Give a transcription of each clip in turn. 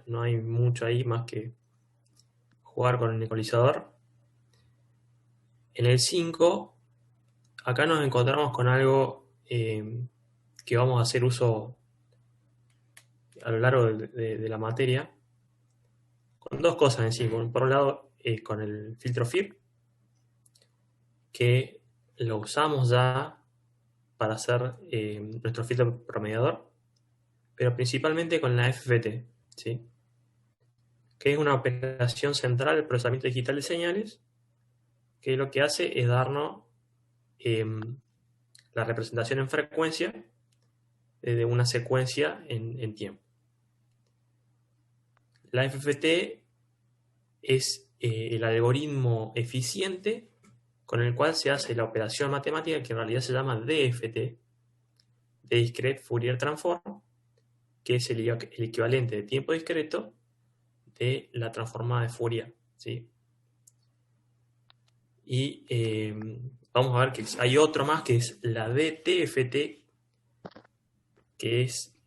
no hay mucho ahí más que jugar con el ecualizador. En el 5, acá nos encontramos con algo que vamos a hacer uso a lo largo de la materia, con dos cosas en 5. Por un lado, con el filtro FIR, que lo usamos ya para hacer nuestro filtro promediador, pero principalmente con la FFT, ¿sí? Que es una operación central del procesamiento digital de señales, que lo que hace es darnos la representación en frecuencia de una secuencia en tiempo. La FFT es el algoritmo eficiente con el cual se hace la operación matemática que en realidad se llama DFT, de Discrete Fourier Transform, que es el equivalente de tiempo discreto de la transformada de Fourier, ¿sí? Y vamos a ver que hay otro más que es la DTFT, que es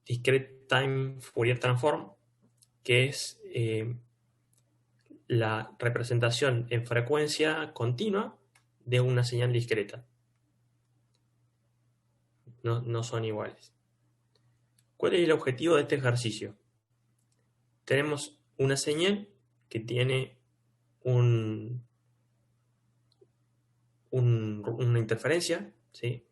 Discrete Time Fourier Transform, que es la representación en frecuencia continua de una señal discreta. No son iguales. ¿Cuál es el objetivo de este ejercicio? Tenemos una señal que tiene una interferencia, ¿sí?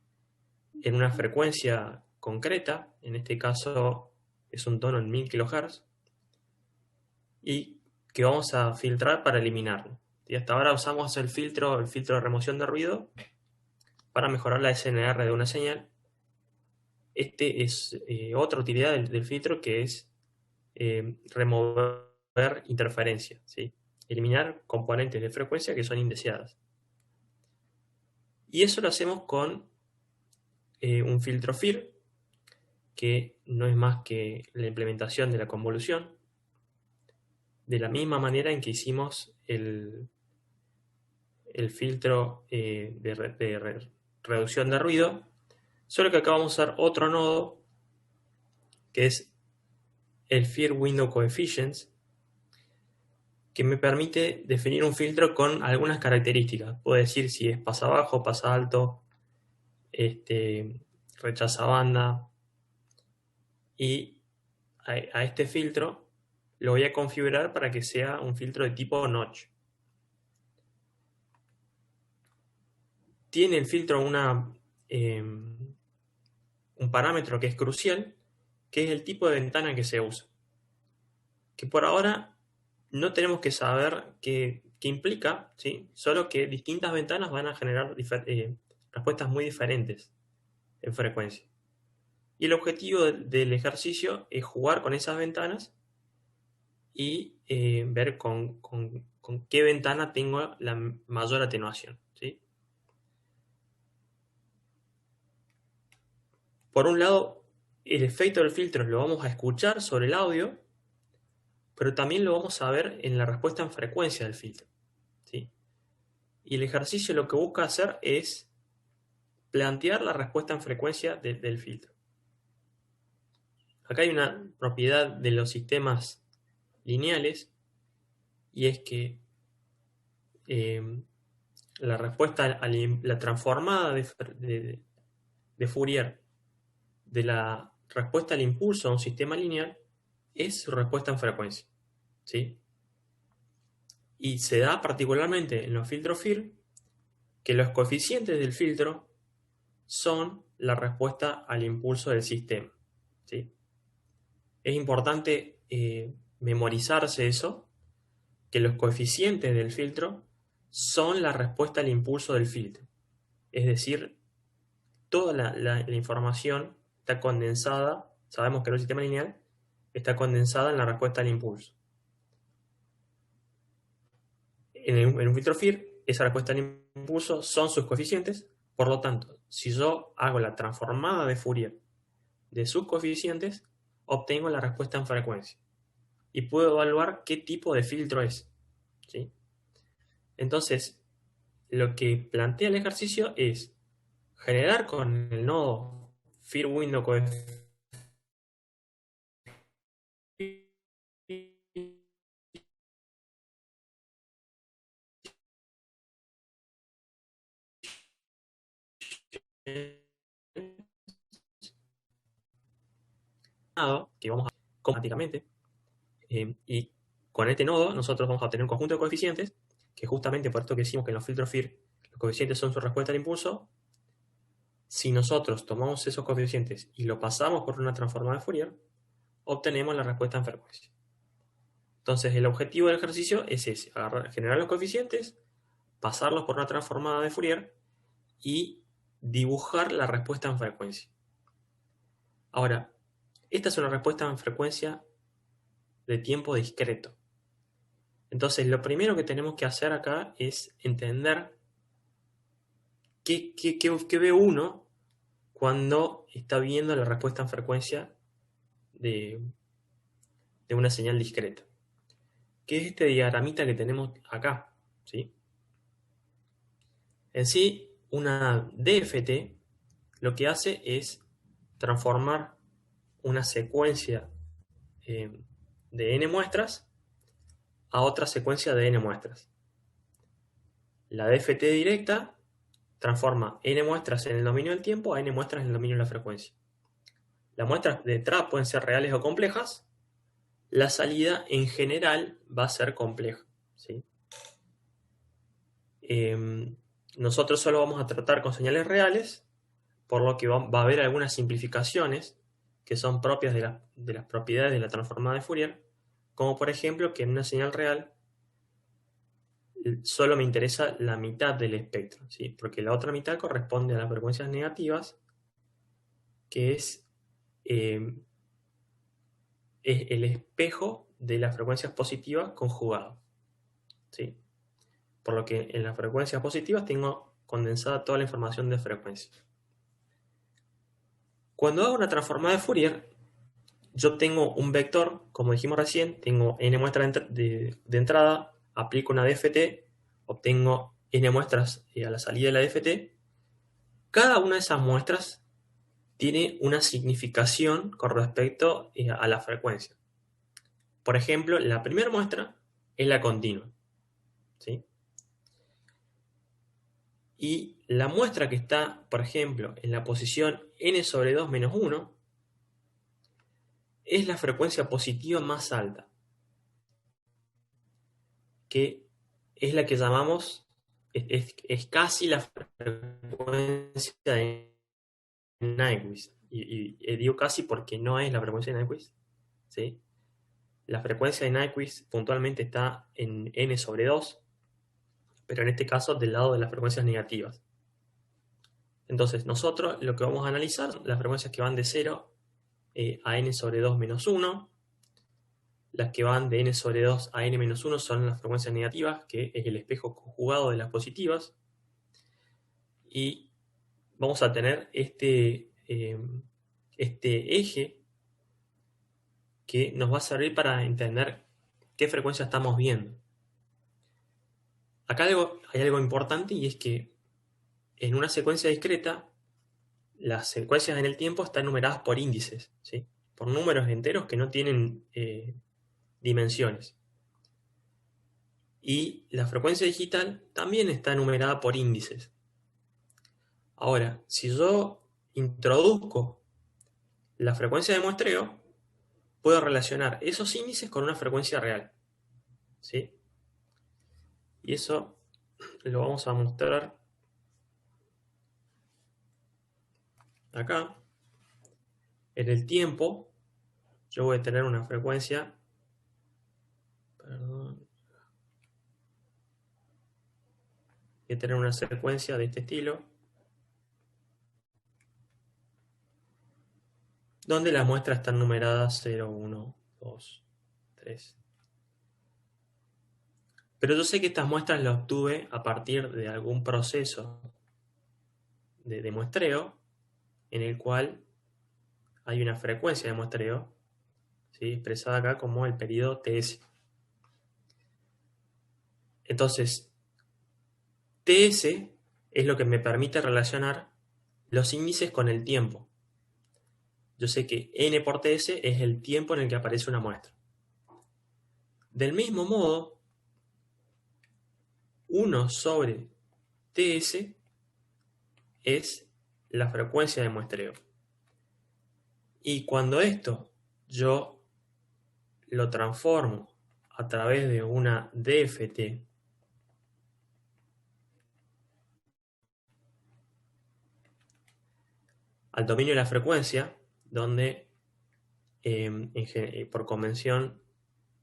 En una frecuencia concreta, en este caso es un tono en 1000 kHz, y que vamos a filtrar para eliminarlo. Y hasta ahora usamos el filtro de remoción de ruido para mejorar la SNR de una señal. Este es otra utilidad del filtro, que es remover interferencia, ¿sí? Eliminar componentes de frecuencia que son indeseadas. Y eso lo hacemos con un filtro FIR, que no es más que la implementación de la convolución, de la misma manera en que hicimos el filtro de reducción de ruido, solo que acá vamos a usar otro nodo, que es el FIR Window Coefficients, que me permite definir un filtro con algunas características. Puedo decir si es pasa bajo, pasa alto, rechaza banda, y a este filtro lo voy a configurar para que sea un filtro de tipo notch. Tiene el filtro un parámetro que es crucial, que es el tipo de ventana que se usa. Que por ahora no tenemos que saber qué implica, ¿sí? Solo que distintas ventanas van a generar respuestas muy diferentes en frecuencia. Y el objetivo del ejercicio es jugar con esas ventanas y ver con qué ventana tengo la mayor atenuación, ¿sí? Por un lado, el efecto del filtro lo vamos a escuchar sobre el audio, pero también lo vamos a ver en la respuesta en frecuencia del filtro, ¿sí? Y el ejercicio lo que busca hacer es plantear la respuesta en frecuencia del filtro. Acá hay una propiedad de los sistemas lineales, y es que la respuesta, la transformada de Fourier de la respuesta al impulso a un sistema lineal es su respuesta en frecuencia, ¿sí? Y se da particularmente en los filtros FIR, que los coeficientes del filtro son la respuesta al impulso del sistema, ¿sí? Es importante memorizarse eso, que los coeficientes del filtro son la respuesta al impulso del filtro. Es decir, toda la información está condensada, sabemos que en un sistema lineal está condensada en la respuesta al impulso. En un filtro FIR, esa respuesta al impulso son sus coeficientes. Por lo tanto, si yo hago la transformada de Fourier de sus coeficientes, obtengo la respuesta en frecuencia y puedo evaluar qué tipo de filtro es, ¿sí? Entonces, lo que plantea el ejercicio es generar con el nodo FIR Window Coefficient que vamos a automáticamente, y con este nodo nosotros vamos a obtener un conjunto de coeficientes, que justamente por esto que decimos que en los filtros FIR los coeficientes son su respuesta al impulso. Si nosotros tomamos esos coeficientes y lo pasamos por una transformada de Fourier, obtenemos la respuesta en frecuencia. Entonces el objetivo del ejercicio es ese, generar los coeficientes, pasarlos por una transformada de Fourier y dibujar la respuesta en frecuencia. Ahora, esta es una respuesta en frecuencia de tiempo discreto. Entonces, lo primero que tenemos que hacer acá es entender qué ve uno cuando está viendo la respuesta en frecuencia de una señal discreta, que es este diagramita que tenemos acá, ¿sí? En sí, una DFT lo que hace es transformar una secuencia de n muestras a otra secuencia de n muestras. La DFT directa transforma n muestras en el dominio del tiempo a n muestras en el dominio de la frecuencia. Las muestras de entrada pueden ser reales o complejas. La salida en general va a ser compleja, ¿sí? Nosotros solo vamos a tratar con señales reales, por lo que va a haber algunas simplificaciones que son propias de las propiedades de la transformada de Fourier, como por ejemplo que en una señal real solo me interesa la mitad del espectro, ¿sí? Porque la otra mitad corresponde a las frecuencias negativas, que es el espejo de las frecuencias positivas conjugado, ¿sí? Por lo que en las frecuencias positivas tengo condensada toda la información de frecuencia. Cuando hago una transformada de Fourier, yo tengo un vector, como dijimos recién, tengo n muestras de entrada, aplico una DFT, obtengo n muestras a la salida de la DFT. Cada una de esas muestras tiene una significación con respecto a la frecuencia. Por ejemplo, la primera muestra es la continua, ¿sí? Y la muestra que está, por ejemplo, en la posición n sobre 2 menos 1 es la frecuencia positiva más alta, que es la que llamamos, es casi la frecuencia de Nyquist. Y digo casi porque no es la frecuencia de Nyquist, ¿sí? La frecuencia de Nyquist puntualmente está en n sobre 2, pero en este caso del lado de las frecuencias negativas. Entonces, nosotros lo que vamos a analizar son las frecuencias que van de 0 a n sobre 2 menos 1. Las que van de n sobre 2 a n menos 1 son las frecuencias negativas, que es el espejo conjugado de las positivas. Y vamos a tener este eje que nos va a servir para entender qué frecuencia estamos viendo. Acá hay algo importante, y es que en una secuencia discreta las secuencias en el tiempo están numeradas por índices, ¿sí? Por números enteros que no tienen dimensiones. Y la frecuencia digital también está numerada por índices. Ahora, si yo introduzco la frecuencia de muestreo, puedo relacionar esos índices con una frecuencia real, ¿sí? Y eso lo vamos a mostrar acá. En el tiempo, yo voy a tener una frecuencia, voy a tener una secuencia de este estilo, donde las muestras están numeradas 0, 1, 2, 3. Pero yo sé que estas muestras las obtuve a partir de algún proceso de muestreo en el cual hay una frecuencia de muestreo, ¿sí? Expresada acá como el periodo TS. Entonces, TS es lo que me permite relacionar los índices con el tiempo. Yo sé que n por TS es el tiempo en el que aparece una muestra. Del mismo modo, 1 sobre TS es la frecuencia de muestreo. Y cuando esto yo lo transformo a través de una DFT al dominio de la frecuencia, donde por convención,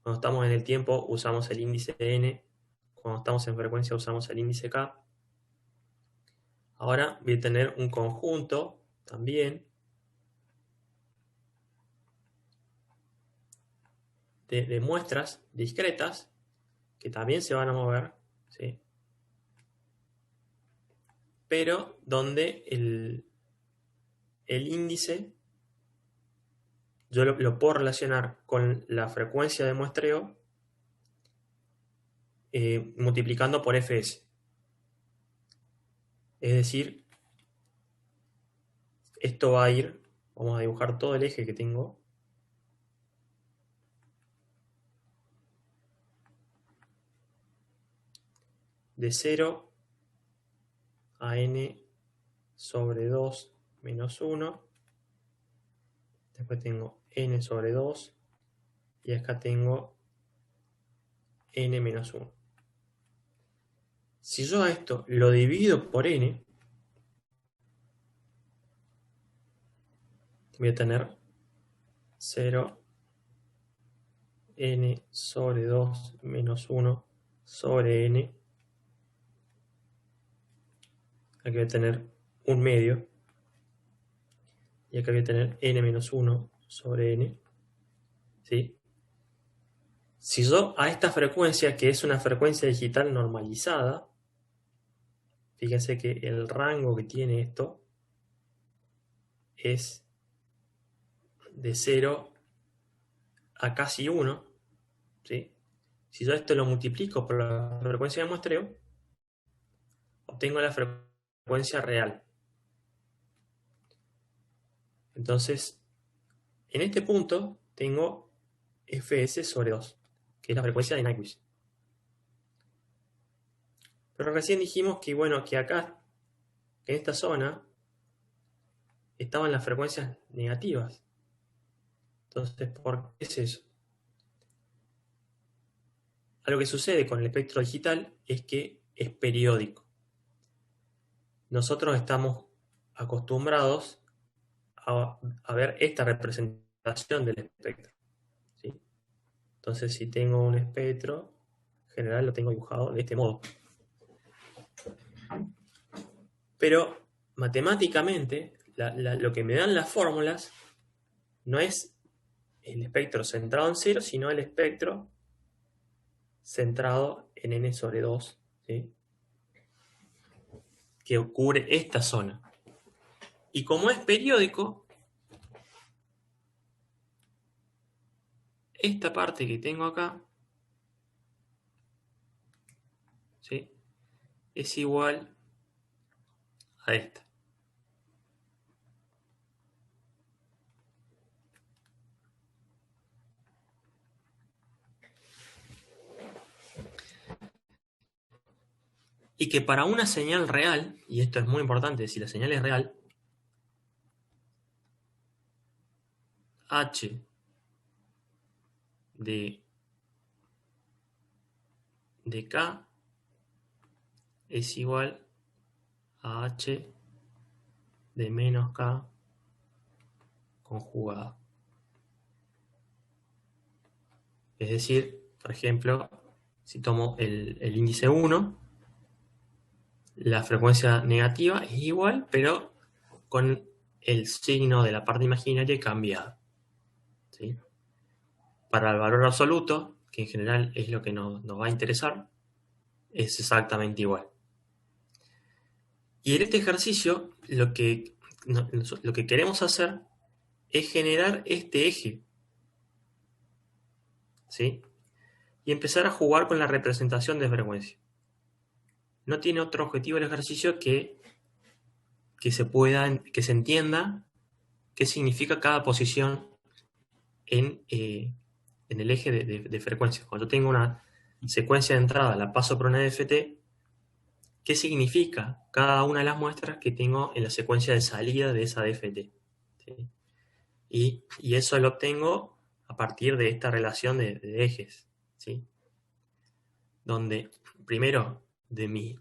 cuando estamos en el tiempo usamos el índice n, cuando estamos en frecuencia usamos el índice k. Ahora voy a tener un conjunto también de muestras discretas que también se van a mover, ¿sí? Pero donde el índice yo lo puedo relacionar con la frecuencia de muestreo multiplicando por fs. Es decir, esto va a ir, vamos a dibujar todo el eje que tengo. De 0 a n sobre 2 menos 1. Después tengo n sobre 2. Y acá tengo n menos 1. Si yo a esto lo divido por n, voy a tener 0, n sobre 2 menos 1 sobre n. Aquí voy a tener un medio. Y acá voy a tener n menos 1 sobre n. ¿Sí? Si yo a esta frecuencia, que es una frecuencia digital normalizada, fíjense que el rango que tiene esto es de 0 a casi 1. ¿Sí? Si yo esto lo multiplico por la frecuencia de muestreo, obtengo la frecuencia real. Entonces, en este punto tengo fs sobre 2, que es la frecuencia de Nyquist. Pero recién dijimos que, bueno, que acá, en esta zona, estaban las frecuencias negativas. Entonces, ¿por qué es eso? Algo que sucede con el espectro digital es que es periódico. Nosotros estamos acostumbrados a ver esta representación del espectro, ¿sí? Entonces, si tengo un espectro, en general lo tengo dibujado de este modo. Pero matemáticamente, lo que me dan las fórmulas no es el espectro centrado en 0, sino el espectro centrado en n sobre 2, ¿sí? Que cubre esta zona. Y como es periódico, esta parte que tengo acá, ¿sí?, es igual a esta. Y que para una señal real, y esto es muy importante, si la señal es real, h de k es igual a h de menos k conjugado. Es decir, por ejemplo, si tomo el índice 1, la frecuencia negativa es igual, pero con el signo de la parte imaginaria cambiado, ¿sí? Para el valor absoluto, que en general es lo que nos va a interesar, es exactamente igual. Y en este ejercicio lo que queremos hacer es generar este eje, ¿sí?, y empezar a jugar con la representación de frecuencia. No tiene otro objetivo el ejercicio que se entienda qué significa cada posición en el eje de frecuencia. Cuando yo tengo una secuencia de entrada, la paso por una DFT, ¿qué significa cada una de las muestras que tengo en la secuencia de salida de esa DFT? ¿Sí? Y eso lo obtengo a partir de esta relación de ejes, ¿sí? Donde primero de mi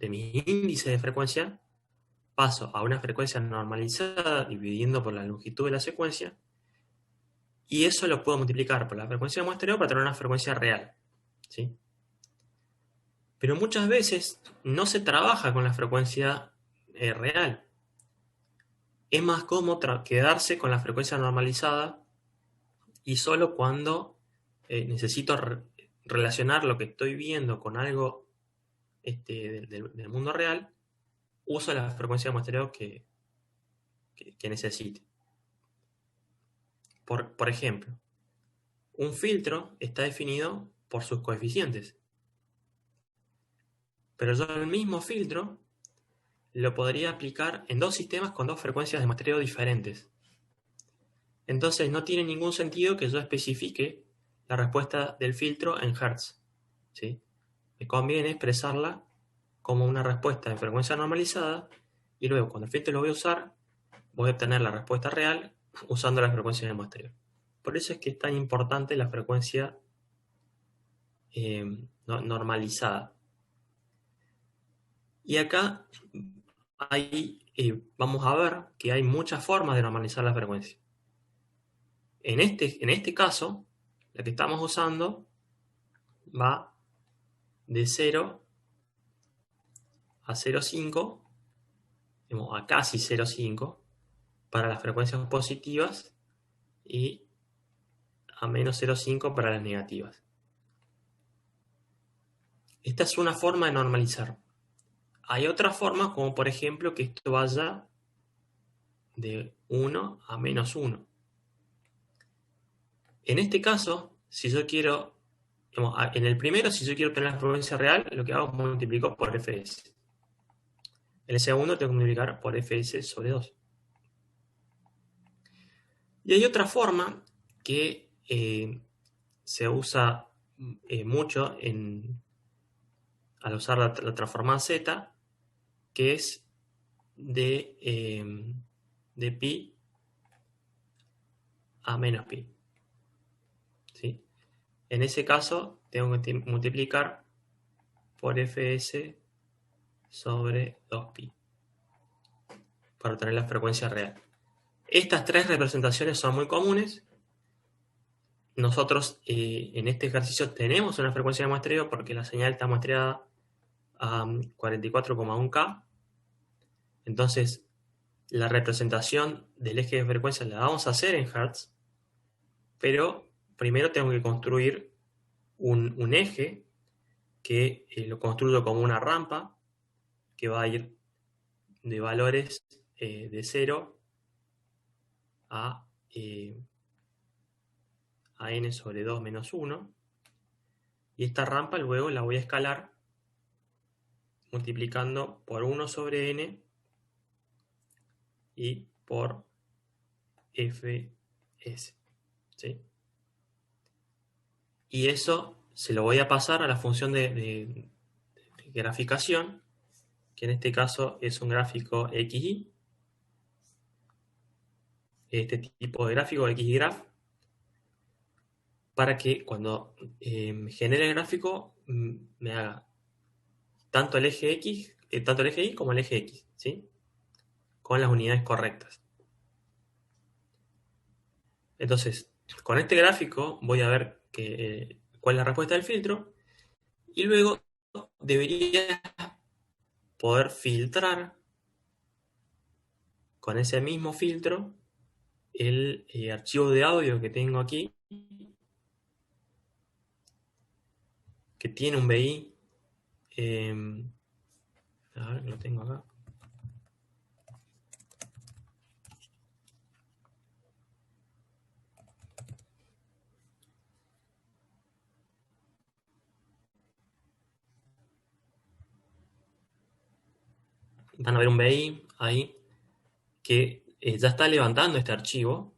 índice de frecuencia paso a una frecuencia normalizada dividiendo por la longitud de la secuencia, y eso lo puedo multiplicar por la frecuencia de muestreo para tener una frecuencia real, ¿sí? Pero muchas veces no se trabaja con la frecuencia real. Es más cómodo quedarse con la frecuencia normalizada y solo cuando necesito relacionar lo que estoy viendo con algo del mundo real, uso la frecuencia de muestreo que necesite. Por ejemplo, un filtro está definido por sus coeficientes, pero yo el mismo filtro lo podría aplicar en dos sistemas con dos frecuencias de muestreo diferentes. Entonces no tiene ningún sentido que yo especifique la respuesta del filtro en Hertz, ¿sí? Me conviene expresarla como una respuesta en frecuencia normalizada y luego cuando el filtro lo voy a usar, voy a obtener la respuesta real usando la frecuencia de muestreo. Por eso es que es tan importante la frecuencia normalizada. Y acá vamos a ver que hay muchas formas de normalizar la frecuencia. En este caso, la que estamos usando va de 0 a 0,5, a casi 0,5 para las frecuencias positivas y a menos 0,5 para las negativas. Esta es una forma de normalizar. Hay otras formas, como por ejemplo que esto vaya de 1 a menos 1. En este caso, si yo quiero, en el primero, si yo quiero obtener la frecuencia real, lo que hago es multiplico por fs. En el segundo tengo que multiplicar por fs sobre 2. Y hay otra forma que se usa mucho al usar la transformada z, que es de pi a menos pi, ¿sí? En ese caso tengo que multiplicar por fs sobre 2pi para obtener la frecuencia real. Estas tres representaciones son muy comunes. Nosotros en este ejercicio tenemos una frecuencia de muestreo porque la señal está muestreada a 44,1K. Entonces, la representación del eje de frecuencia la vamos a hacer en Hertz, pero primero tengo que construir un eje que lo construyo como una rampa que va a ir de valores de 0 a n sobre 2 menos 1. Y esta rampa luego la voy a escalar multiplicando por 1 sobre n y por fs, ¿sí? Y eso se lo voy a pasar a la función de graficación, que en este caso es un gráfico XY, este tipo de gráfico XGraph, para que cuando genere el gráfico me haga tanto el eje X, tanto el eje Y como el eje X, ¿sí? Con las unidades correctas. Entonces, con este gráfico voy a ver cuál es la respuesta del filtro y luego debería poder filtrar con ese mismo filtro el archivo de audio que tengo aquí, que tiene un BI. A ver, lo tengo acá. Van a ver un BI ahí que ya está levantando este archivo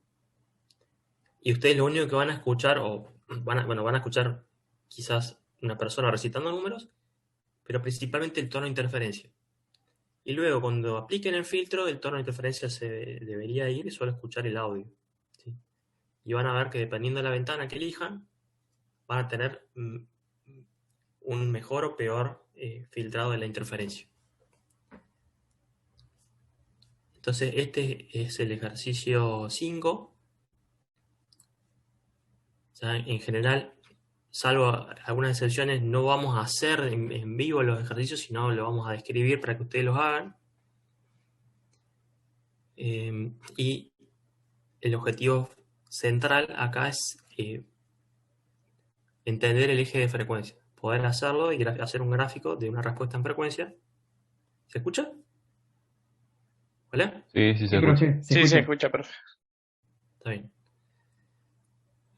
y ustedes lo único que van a escuchar, van a escuchar quizás una persona recitando números, pero principalmente el tono de interferencia. Y luego cuando apliquen el filtro, el tono de interferencia se debería ir y solo escuchar el audio, ¿sí? y van a ver que dependiendo de la ventana que elijan, van a tener un mejor o peor filtrado de la interferencia. Entonces este es el ejercicio 5. ¿Ya? En general, salvo algunas excepciones, no vamos a hacer en vivo los ejercicios, sino lo vamos a describir para que ustedes los hagan. Y el objetivo central acá es entender el eje de frecuencia, poder hacerlo y hacer un gráfico de una respuesta en frecuencia. ¿Se escucha? ¿Hola? Sí, sí se Sí, escucha. profe, se Sí, se escucha. escucha perfecto. Está bien.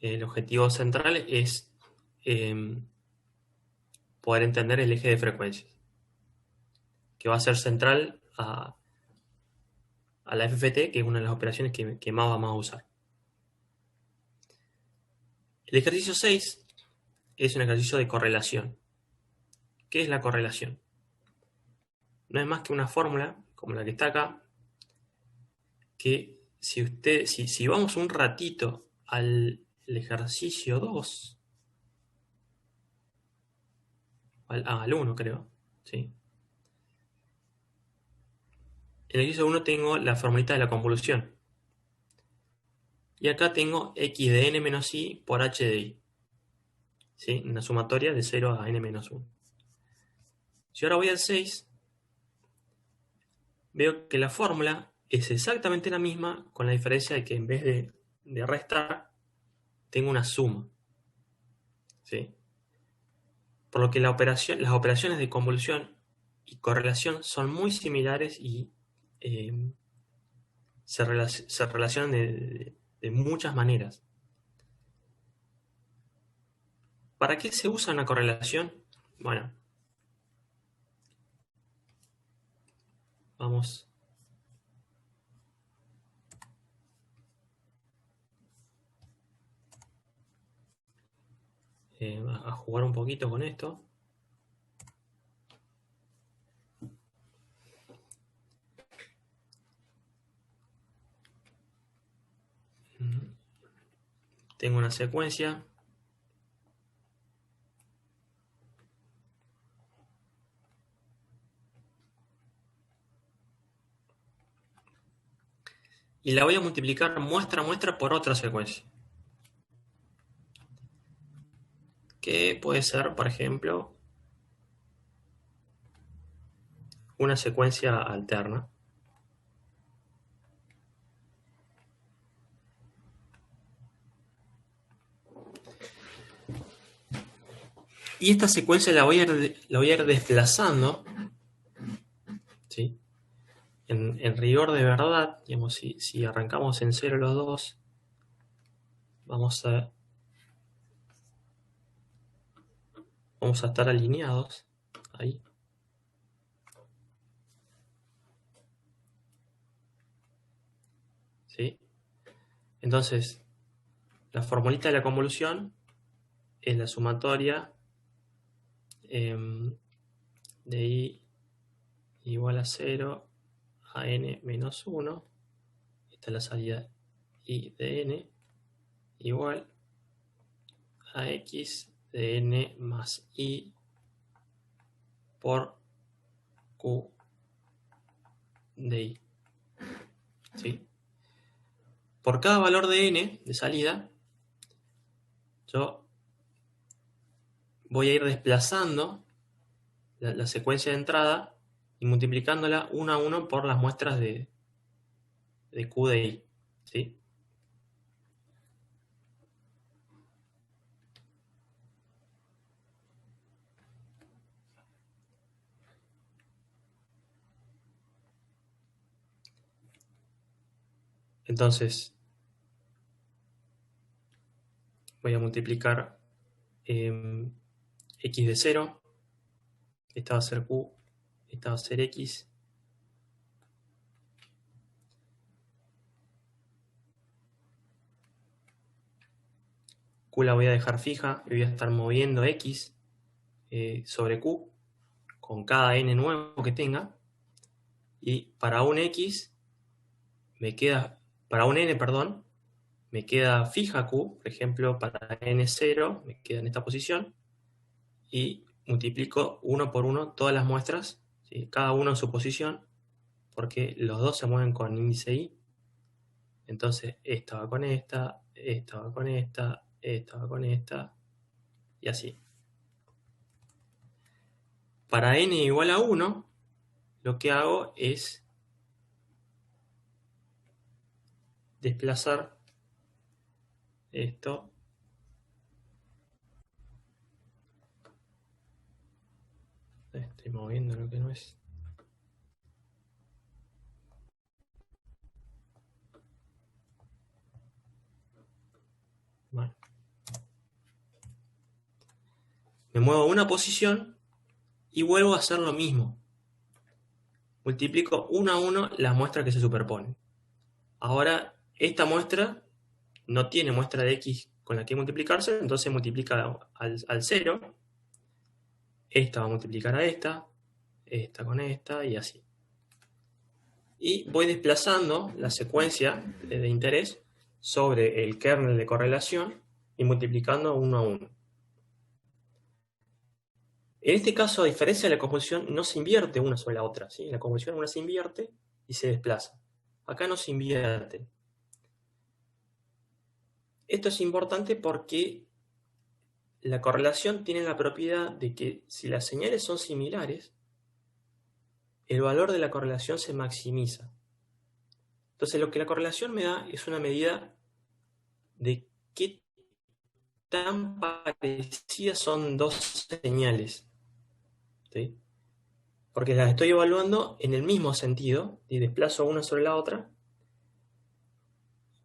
El objetivo central es poder entender el eje de frecuencias, que va a ser central a la FFT, que es una de las operaciones que más vamos a usar. El ejercicio 6 es un ejercicio de correlación. ¿Qué es la correlación? No es más que una fórmula, como la que está acá, que si vamos un ratito al ejercicio 2, al 1 creo, ¿sí? En el ejercicio 1 tengo la formulita de la convolución. Y acá tengo x de n menos i por h de i. ¿Sí? Una sumatoria de 0 a n menos 1. Si ahora voy al 6, veo que la fórmula es exactamente la misma, con la diferencia de que en vez de restar, tengo una suma. ¿Sí? Por lo que las operaciones de convolución y correlación son muy similares y se relacionan de muchas maneras. ¿Para qué se usa una correlación? Bueno, vamos a jugar un poquito con esto. Tengo una secuencia. Y la voy a multiplicar muestra a muestra por otra secuencia. Que puede ser, por ejemplo, una secuencia alterna. Y esta secuencia la voy a ir desplazando, ¿sí? En rigor de verdad, digamos, si arrancamos en 0 los dos, vamos a estar alineados ahí. ¿Sí? Entonces, la formulita de la convolución es la sumatoria de i igual a 0 a n menos 1. Esta es la salida i de n igual a x de n más i por q de i. ¿Sí? Por cada valor de n de salida, yo voy a ir desplazando la secuencia de entrada y multiplicándola uno a uno por las muestras de q de i. ¿Sí? Entonces, voy a multiplicar x de 0, esta va a ser q, esta va a ser x, q la voy a dejar fija y voy a estar moviendo x sobre q con cada n nuevo que tenga, y para un x me queda, para un n, perdón, me queda fija Q, por ejemplo, para n0 me queda en esta posición, y multiplico 1 por 1 todas las muestras, ¿sí? Cada uno en su posición, porque los dos se mueven con índice i. Entonces, esta va con esta, esta va con esta, esta va con esta, y así. Para n igual a 1, lo que hago es desplazar esto. Estoy moviendo lo que no es. Bueno. Me muevo a una posición y vuelvo a hacer lo mismo. Multiplico 1 a 1 las muestras que se superponen. Ahora, esta muestra no tiene muestra de x con la que multiplicarse, entonces multiplica al 0. Esta va a multiplicar a esta con esta, y así. Y voy desplazando la secuencia de interés sobre el kernel de correlación y multiplicando 1 a 1. En este caso, a diferencia de la conjunción, no se invierte una sobre la otra, ¿sí? En la conjunción una se invierte y se desplaza. Acá no se invierte. Esto es importante porque la correlación tiene la propiedad de que si las señales son similares, el valor de la correlación se maximiza. Entonces, lo que la correlación me da es una medida de qué tan parecidas son dos señales, ¿sí? Porque las estoy evaluando en el mismo sentido y desplazo una sobre la otra.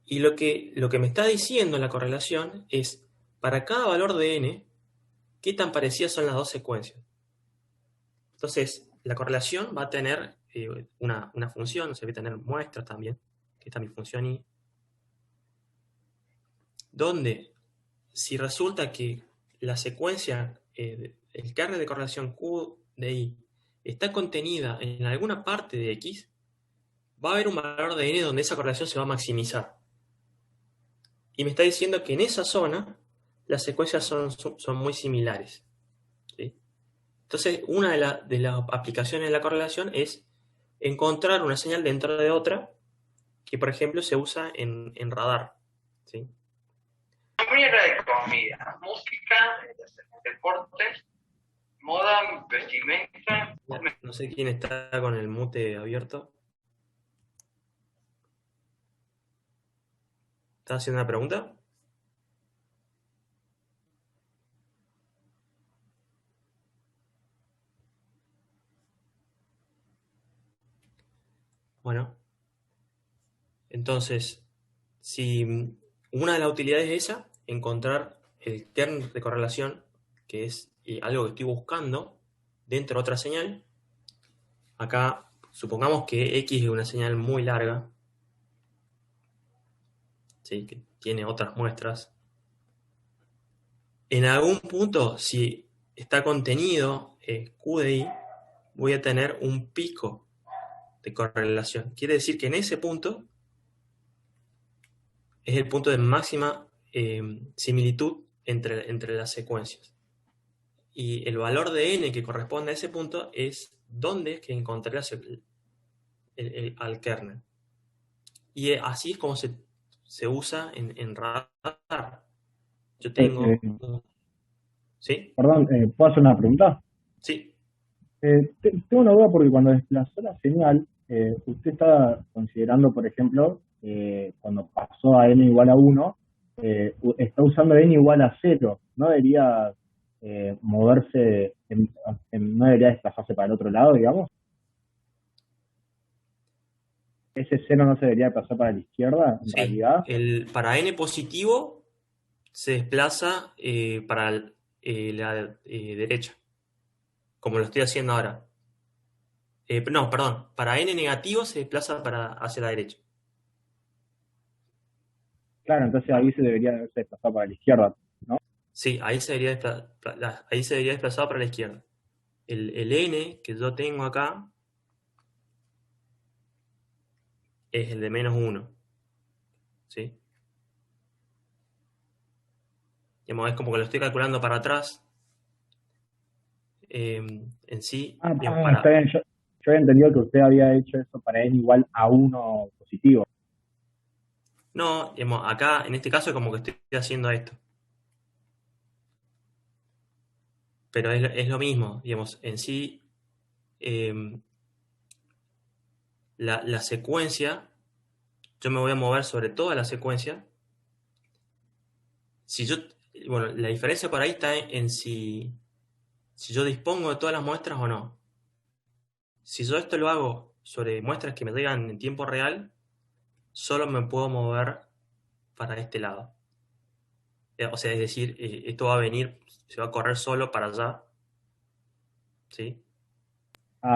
Y lo que me está diciendo la correlación es, para cada valor de n, qué tan parecidas son las dos secuencias. Entonces, la correlación va a tener una función, o sea, va a tener muestras también, que está mi función i, donde si resulta que la secuencia, el kernel de correlación Q de i, está contenida en alguna parte de x, va a haber un valor de n donde esa correlación se va a maximizar. Y me está diciendo que en esa zona las secuencias son muy similares, ¿sí? Entonces, una de las aplicaciones de la correlación es encontrar una señal dentro de otra, que por ejemplo se usa en radar, ¿sí? Era de comida, música, deportes, moda, vestimenta. No sé quién está con el mute abierto. ¿Estás haciendo una pregunta? Bueno, entonces, si una de las utilidades es esa, encontrar el kernel de correlación, que es algo que estoy buscando dentro de otra señal. Acá, supongamos que x es una señal muy larga, ¿sí? Que tiene otras muestras. En algún punto, si está contenido Q de I, voy a tener un pico de correlación. Quiere decir que en ese punto es el punto de máxima similitud entre las secuencias. Y el valor de n que corresponde a ese punto es dónde que encontré al kernel. Y así es como se usa en radar. Yo tengo... ¿Sí? Perdón, ¿puedo hacer una pregunta? Sí. Tengo una duda porque cuando desplazó la señal, usted está considerando, por ejemplo, cuando pasó a n igual a 1, está usando n igual a 0. ¿No debería moverse, no debería desplazarse para el otro lado, digamos? ¿Ese 0 no se debería desplazar para la izquierda, en Sí. realidad? Para n positivo se desplaza para la derecha, como lo estoy haciendo ahora. No, perdón. Para n negativo se desplaza hacia la derecha. Claro, entonces ahí se debería desplazar para la izquierda, ¿no? Sí, ahí se debería desplazar para la izquierda. El n que yo tengo acá es el de -1. ¿Sí? Digamos, es como que lo estoy calculando para atrás. En sí, digamos, Está bien. Yo había entendido que usted había hecho eso para n igual a 1 positivo. no, digamos, acá en este caso es como que estoy haciendo esto. Pero es lo mismo, digamos, en sí, eh, la secuencia, yo me voy a mover sobre toda la secuencia. Si yo, bueno, la diferencia por ahí está en si yo dispongo de todas las muestras o no. Si yo esto lo hago sobre muestras que me llegan en tiempo real, solo me puedo mover para este lado. O sea, es decir, esto va a venir, se va a correr solo para allá, ¿sí?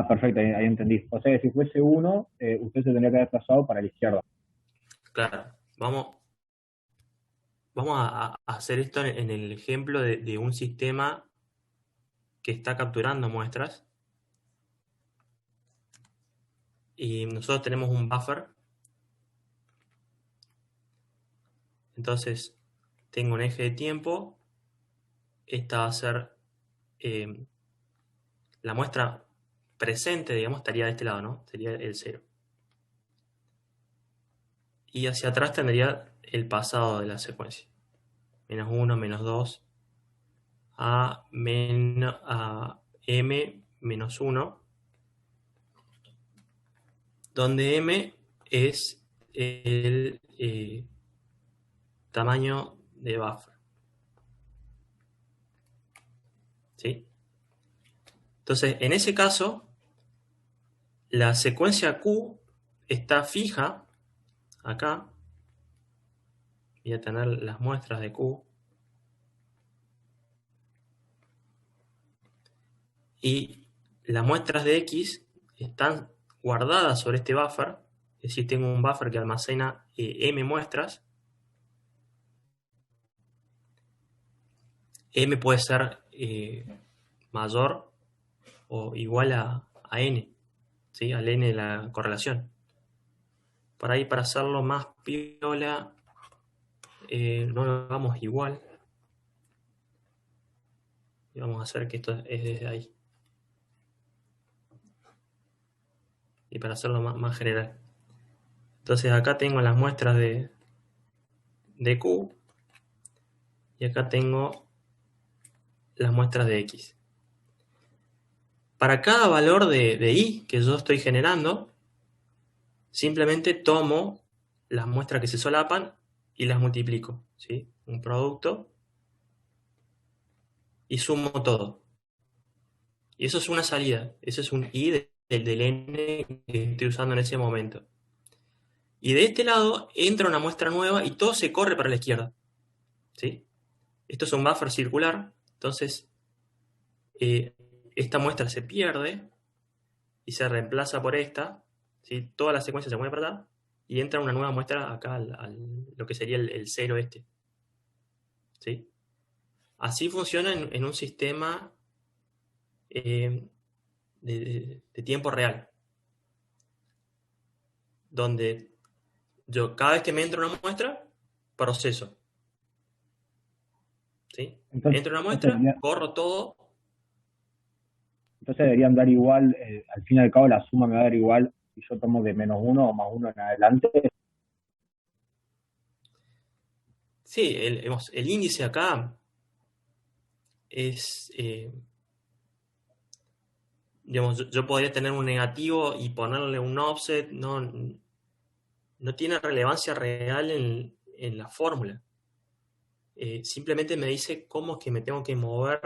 Perfecto, ahí entendí. O sea que si fuese 1, usted se tendría que haber desplazado para la izquierda. Claro, vamos a hacer esto en el ejemplo de un sistema que está capturando muestras y nosotros tenemos un buffer. Entonces, tengo un eje de tiempo. Esta va a ser eh, la muestra presente, digamos, estaría de este lado, ¿no? Sería el 0. Y hacia atrás tendría el pasado de la secuencia. Menos 1, menos 2, a m menos 1, donde m es el tamaño de buffer. ¿Sí? Entonces, en ese caso, la secuencia Q está fija acá. Voy a tener las muestras de Q. Y las muestras de X están guardadas sobre este buffer. Es decir, tengo un buffer que almacena M muestras. M puede ser mayor o igual a N, ¿sí? Al N de la correlación. Por ahí, para hacerlo más piola, no lo hagamos igual. Y vamos a hacer que esto es desde ahí. Y para hacerlo más general. Entonces acá tengo las muestras de Q. Y acá tengo las muestras de X. Para cada valor de Y que yo estoy generando, simplemente tomo las muestras que se solapan y las multiplico, ¿sí? Un producto y sumo todo. Y eso es una salida, eso es un I del N que estoy usando en ese momento. Y de este lado entra una muestra nueva y todo se corre para la izquierda, ¿sí? Esto es un buffer circular, entonces esta muestra se pierde y se reemplaza por esta, ¿sí? Toda la secuencia se mueve para allá y entra una nueva muestra acá lo que sería el 0 este, ¿sí? Así funciona en un sistema de tiempo real, donde yo cada vez que me entra una muestra, proceso, ¿sí? Entonces, Entra una entonces, muestra, corro todo. entonces deberían dar igual, al fin y al cabo la suma me va a dar igual si yo tomo de menos 1 o más 1 en adelante. Sí, el índice acá es, digamos, yo podría tener un negativo y ponerle un offset, no tiene relevancia real en la fórmula. Simplemente me dice cómo es que me tengo que mover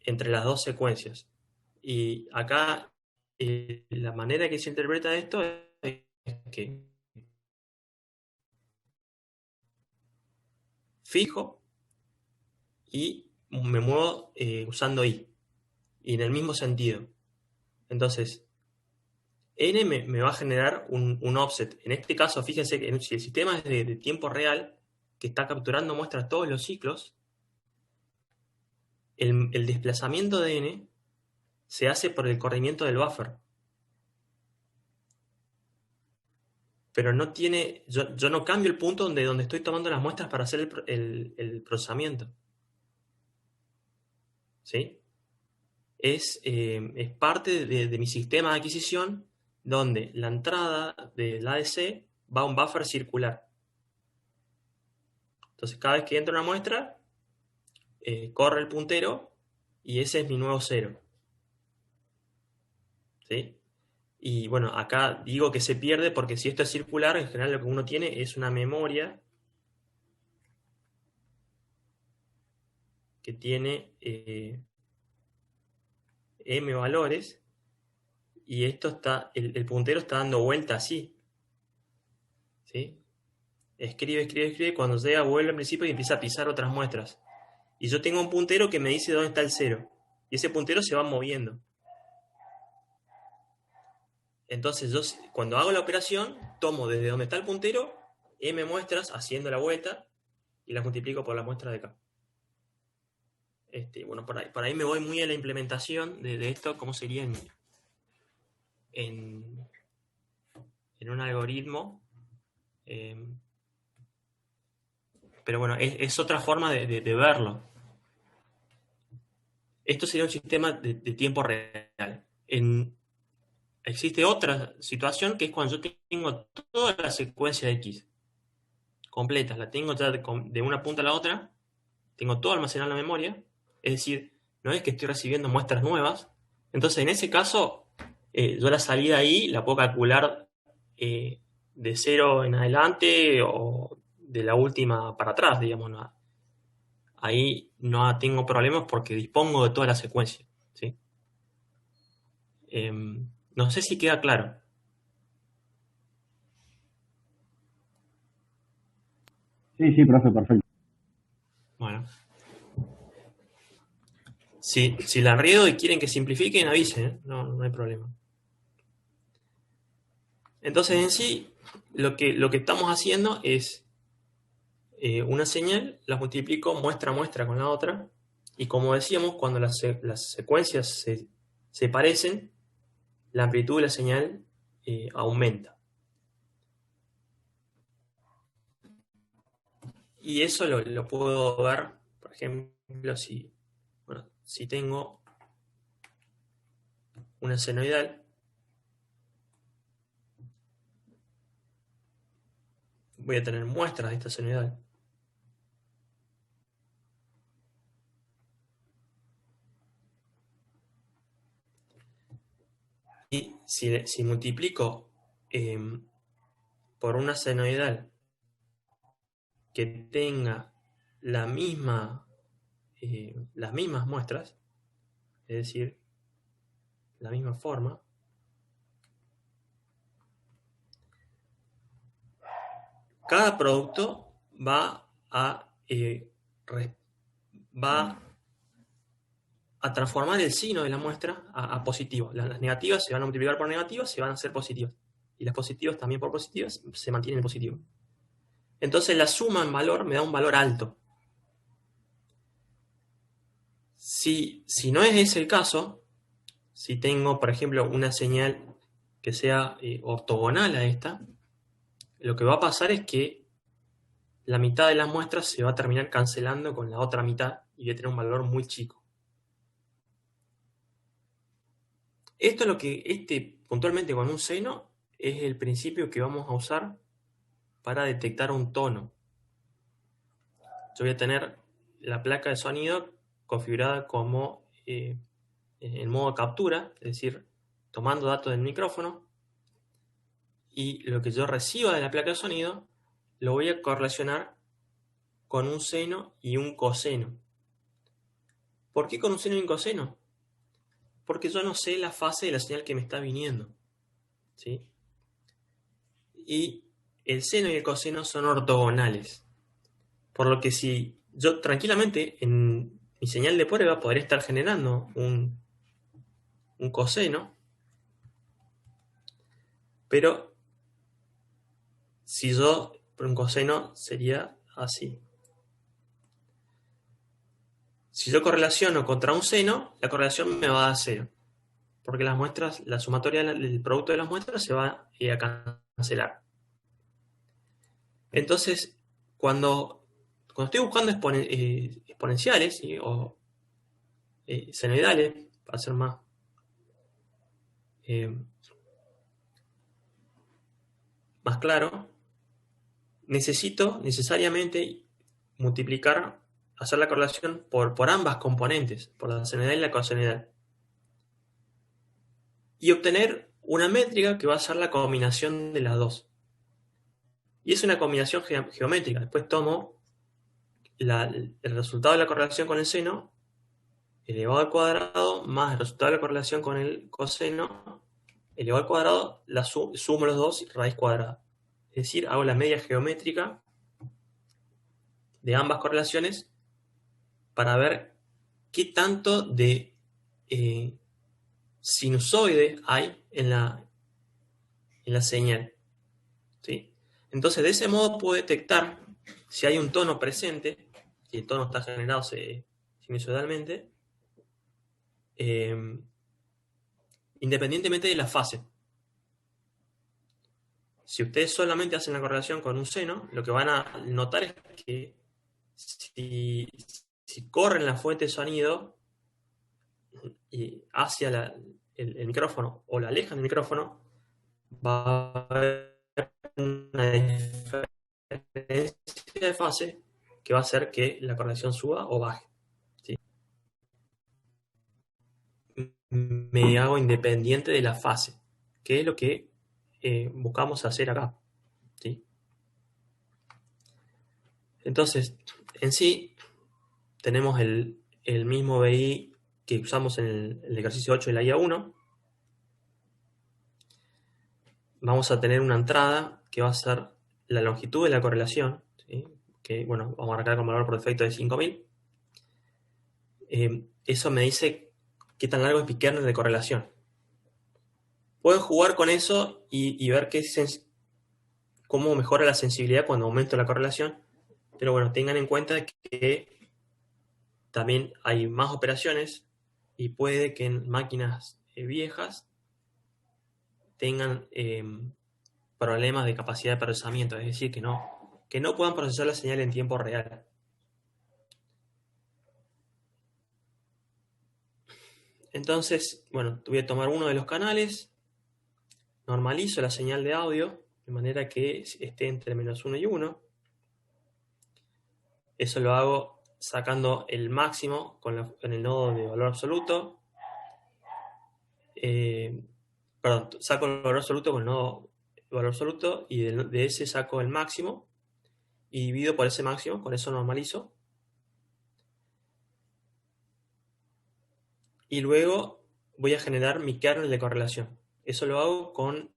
entre las dos secuencias. Y acá la manera que se interpreta esto es que fijo y me muevo usando I. Y en el mismo sentido. Entonces, N me va a generar un offset. En este caso, fíjense que si el sistema es de tiempo real, que está capturando muestras todos los ciclos, el desplazamiento de N se hace por el corrimiento del buffer. pero no tiene, yo no cambio el punto donde estoy tomando las muestras para hacer el procesamiento. ¿Sí? Es parte de mi sistema de adquisición, donde la entrada del ADC va a un buffer circular. Entonces, cada vez que entra una muestra, corre el puntero y ese es mi nuevo 0. ¿Sí? Y bueno, acá digo que se pierde porque si esto es circular, en general lo que uno tiene es una memoria que tiene m valores, y esto está, el puntero está dando vuelta así. ¿Sí? Escribe, cuando llega vuelve al principio y empieza a pisar otras muestras. Y yo tengo un puntero que me dice dónde está el 0. Y ese puntero se va moviendo. Entonces yo, cuando hago la operación, tomo desde donde está el puntero m muestras haciendo la vuelta y las multiplico por la muestra de acá. Bueno, por ahí me voy muy a la implementación de esto, cómo sería en un algoritmo. Pero bueno, es otra forma de verlo. Esto sería un sistema de tiempo real. Existe otra situación que es cuando yo tengo toda la secuencia de X completa, la tengo ya de una punta a la otra, tengo todo almacenado en la memoria, es decir, no es que estoy recibiendo muestras nuevas. Entonces, en ese caso, yo la salida ahí la puedo calcular de 0 en adelante o de la última para atrás, digamos. ¿No? Ahí no tengo problemas porque dispongo de toda la secuencia. ¿Sí? No sé si queda claro. Sí, profe, perfecto. Bueno. Si la enredo y quieren que simplifiquen, avisen, ¿eh? No hay problema. Entonces, en sí, lo que estamos haciendo es una señal, la multiplico muestra a muestra con la otra, y como decíamos, cuando las secuencias se parecen, la amplitud de la señal aumenta. Y eso lo puedo ver, por ejemplo, si tengo una senoidal, voy a tener muestras de esta senoidal. Y si multiplico por una senoidal que tenga las mismas muestras, es decir, la misma forma, cada producto va a transformar el signo de la muestra a positivo. Las negativas se van a multiplicar por negativas, se van a hacer positivas. Y las positivas también por positivas se mantienen en positivo. Entonces la suma en valor me da un valor alto. Si no es ese el caso, si tengo, por ejemplo, una señal que sea ortogonal a esta, lo que va a pasar es que la mitad de las muestras se va a terminar cancelando con la otra mitad y voy a tener un valor muy chico. Esto es lo que puntualmente con un seno es el principio que vamos a usar para detectar un tono. Yo voy a tener la placa de sonido configurada como en modo captura, es decir, tomando datos del micrófono, y lo que yo reciba de la placa de sonido lo voy a correlacionar con un seno y un coseno. ¿Por qué con un seno y un coseno? Porque yo no sé la fase de la señal que me está viniendo. ¿Sí? Y el seno y el coseno son ortogonales. Por lo que si yo tranquilamente en mi señal de prueba podría estar generando un coseno, pero si yo, por un coseno sería así. Si yo correlaciono contra un seno, la correlación me va a dar 0. Porque las muestras, la sumatoria del producto de las muestras se va a cancelar. Entonces, cuando estoy buscando exponenciales, ¿sí? O senoidales, para ser más claro, necesito necesariamente multiplicar, hacer la correlación por ambas componentes, por la senoidal y la cosenoidal, y obtener una métrica que va a ser la combinación de las dos. Y es una combinación geométrica. Después tomo el resultado de la correlación con el seno elevado al cuadrado más el resultado de la correlación con el coseno elevado al cuadrado, sumo los dos y raíz cuadrada. Es decir, hago la media geométrica de ambas correlaciones para ver qué tanto de sinusoide hay en la señal. ¿Sí? Entonces, de ese modo puedo detectar si hay un tono presente, si el tono está generado sinusoidalmente, independientemente de la fase. Si ustedes solamente hacen la correlación con un seno, lo que van a notar es que si corren la fuente de sonido y hacia el micrófono o la alejan del micrófono, va a haber una diferencia de fase que va a hacer que la correlación suba o baje. ¿Sí? Me hago independiente de la fase, que es lo que buscamos hacer acá. ¿Sí? Entonces, en sí, tenemos el mismo BI que usamos en el ejercicio 8 de la guía 1. Vamos a tener una entrada que va a ser la longitud de la correlación, ¿sí? Que, bueno, vamos a arrancar con valor por defecto de 5000. Eso me dice qué tan largo es mi kernel de correlación. Puedo jugar con eso y ver cómo mejora la sensibilidad cuando aumento la correlación, pero bueno, tengan en cuenta que también hay más operaciones y puede que en máquinas viejas tengan problemas de capacidad de procesamiento, es decir, que no puedan procesar la señal en tiempo real. Entonces, bueno, voy a tomar uno de los canales, normalizo la señal de audio de manera que esté entre -1 y 1. Eso lo hago sacando el máximo con el nodo de valor absoluto. Perdón, saco el valor absoluto con el nodo de valor absoluto y de ese saco el máximo y divido por ese máximo, con eso normalizo. Y luego voy a generar mi kernel de correlación. Eso lo hago con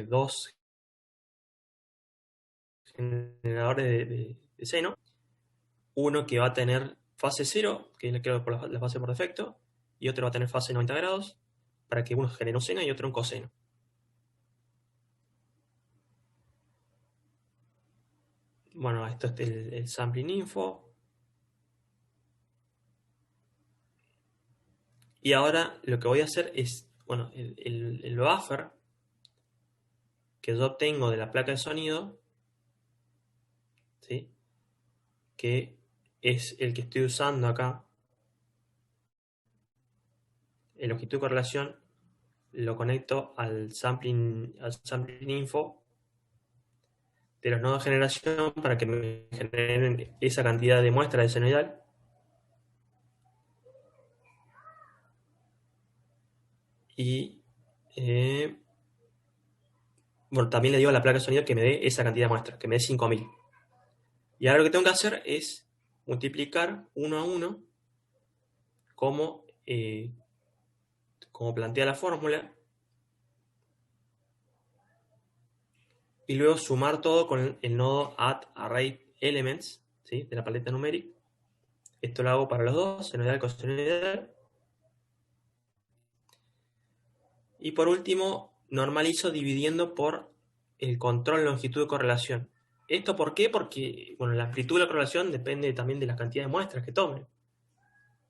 dos generadores de seno. Uno que va a tener fase 0, que es la fase por defecto, y otro va a tener fase 90 grados, para que uno genere un seno y otro un coseno. Bueno, esto es el sampling info. Y ahora lo que voy a hacer es, bueno, el buffer que yo obtengo de la placa de sonido, ¿sí? Que es el que estoy usando acá, el longitud de correlación, lo conecto al sampling info de los nodos de generación para que me generen esa cantidad de muestras de senoidal. Y bueno, también le digo a la placa de sonido que me dé esa cantidad de muestras, que me dé 5000. Y ahora lo que tengo que hacer es multiplicar 1 a 1 como plantea la fórmula, y luego sumar todo con el nodo addArrayElements, ¿sí? De la paleta numérica. Esto lo hago para los dos, senoidal, cosenoidal. Y por último, normalizo dividiendo por el control longitud de correlación. ¿Esto por qué? Porque bueno, la amplitud de la correlación depende también de la cantidad de muestras que tome.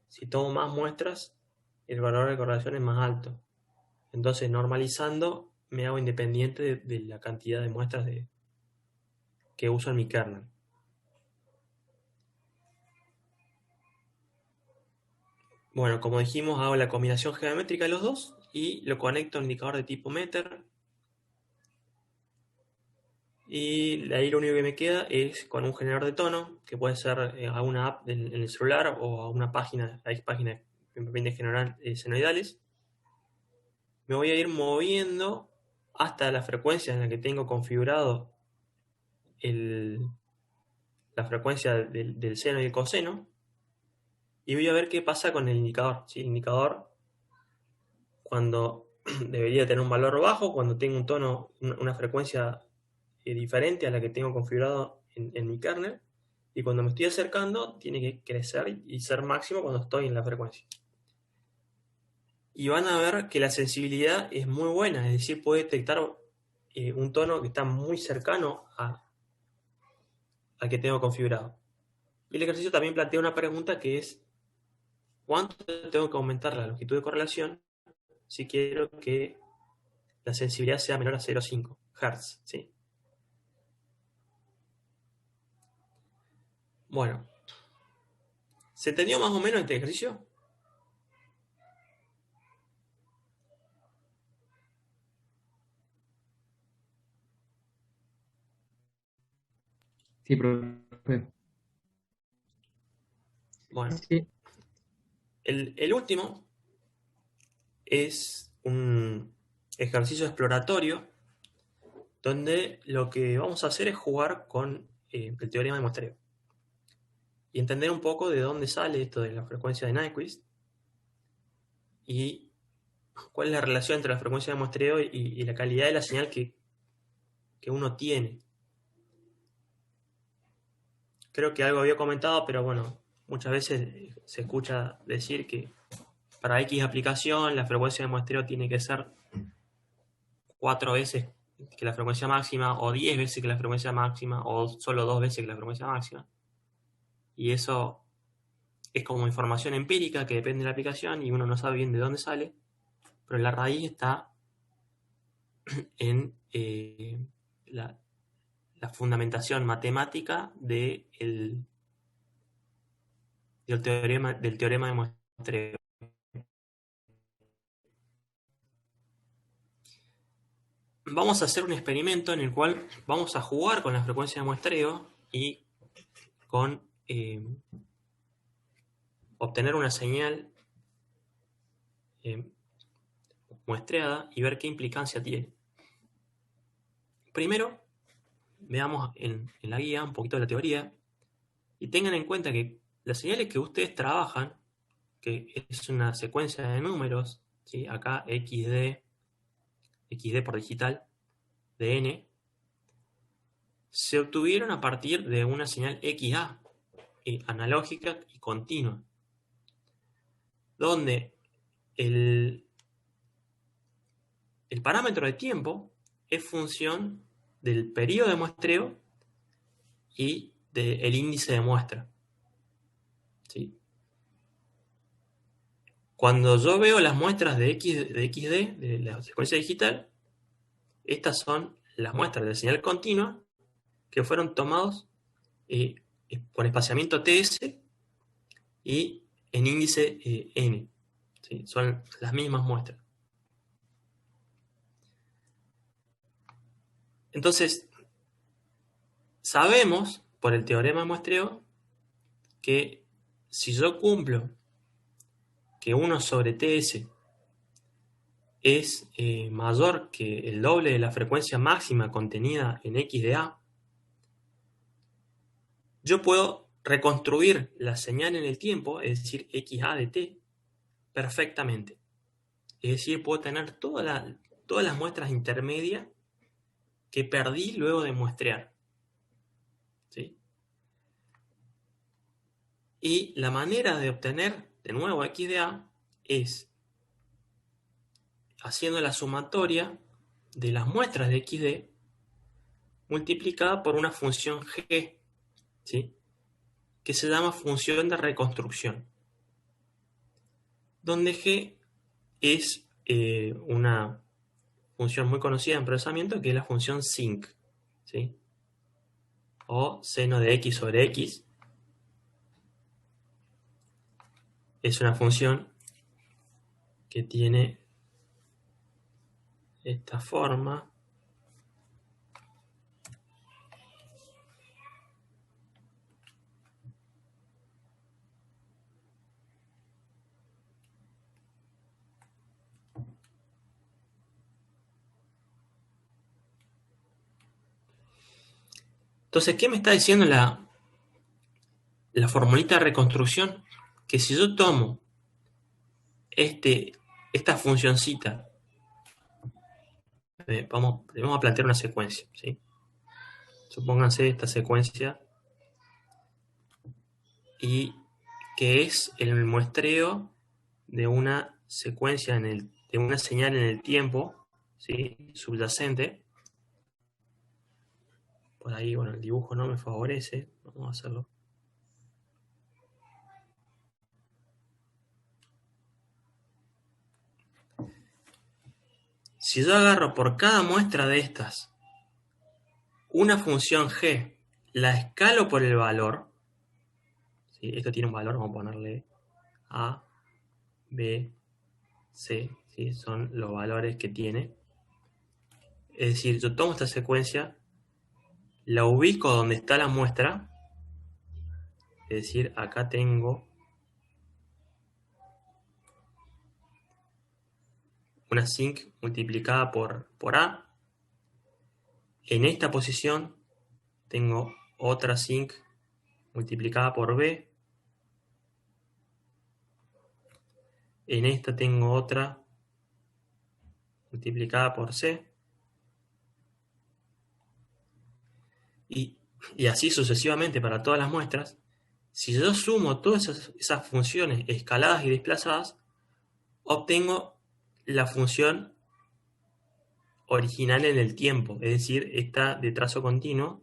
Si tomo más muestras, el valor de correlación es más alto. Entonces, normalizando, me hago independiente de la cantidad de muestras que uso en mi kernel. Bueno, como dijimos, hago la combinación geométrica de los dos y lo conecto a un indicador de tipo meter. Y de ahí lo único que me queda es con un generador de tono, que puede ser a una app en el celular o a una página, hay páginas que me permiten generar senoidales. Me voy a ir moviendo hasta la frecuencia en la que tengo configurado la frecuencia del seno y el coseno. Y voy a ver qué pasa con el indicador. ¿Sí? El indicador, cuando debería tener un valor bajo, cuando tengo un tono, una frecuencia diferente a la que tengo configurado en mi kernel, y cuando me estoy acercando tiene que crecer y ser máximo cuando estoy en la frecuencia. Y van a ver que la sensibilidad es muy buena, es decir, puede detectar un tono que está muy cercano al que tengo configurado. Y el ejercicio también plantea una pregunta que es: ¿cuánto tengo que aumentar la longitud de correlación si quiero que la sensibilidad sea menor a 0,5 Hz? ¿Sí? Bueno, ¿se entendió más o menos este ejercicio? Sí, profe. Bueno, Sí. el último es un ejercicio exploratorio donde lo que vamos a hacer es jugar con el teorema de muestreo y entender un poco de dónde sale esto de la frecuencia de Nyquist y cuál es la relación entre la frecuencia de muestreo y la calidad de la señal que uno tiene. Creo que algo había comentado, pero bueno, muchas veces se escucha decir que para X aplicación la frecuencia de muestreo tiene que ser 4 veces que la frecuencia máxima, o 10 veces que la frecuencia máxima, o solo 2 veces que la frecuencia máxima. Y eso es como información empírica que depende de la aplicación y uno no sabe bien de dónde sale, pero la raíz está en la fundamentación matemática del teorema de muestreo. Vamos a hacer un experimento en el cual vamos a jugar con la frecuencia de muestreo y con obtener una señal muestreada y ver qué implicancia tiene. Primero, veamos en la guía un poquito de la teoría y tengan en cuenta que las señales que ustedes trabajan, que es una secuencia de números, ¿sí? Acá XD por digital, de n, se obtuvieron a partir de una señal XA, analógica y continua, donde el parámetro de tiempo es función del periodo de muestreo y del índice de muestra. ¿Sí? Cuando yo veo las muestras de XD, de la secuencia digital, estas son las muestras de señal continua que fueron tomados con espaciamiento TS y en índice N. ¿Sí? Son las mismas muestras. Entonces, sabemos por el teorema de muestreo que si yo cumplo que 1 sobre TS es mayor que el doble de la frecuencia máxima contenida en X de A, yo puedo reconstruir la señal en el tiempo, es decir, XA de t, perfectamente. Es decir, puedo tener todas las muestras intermedias que perdí luego de muestrear. ¿Sí? Y la manera de obtener de nuevo X de A es haciendo la sumatoria de las muestras de XD multiplicada por una función G, ¿sí? Que se llama función de reconstrucción, donde G es una función muy conocida en procesamiento, que es la función sinc, ¿sí? o seno de x sobre x es una función que tiene esta forma. Entonces, ¿qué me está diciendo la formulita de reconstrucción? Que si yo tomo esta funcioncita, vamos a plantear una secuencia, ¿sí? Supónganse esta secuencia y que es el muestreo de una secuencia de una señal en el tiempo, ¿sí? Subyacente. Por ahí, bueno, el dibujo no me favorece. Vamos a hacerlo. Si yo agarro por cada muestra de estas una función g, la escalo por el valor, ¿sí? Esto tiene un valor, vamos a ponerle A, B, C, ¿sí? Son los valores que tiene. Es decir, yo tomo esta secuencia, la ubico donde está la muestra, es decir, acá tengo una sinc multiplicada por A. En esta posición tengo otra sinc multiplicada por B. En esta tengo otra multiplicada por C. Y así sucesivamente para todas las muestras. Si yo sumo todas esas funciones escaladas y desplazadas, obtengo la función original en el tiempo, es decir, esta de trazo continuo,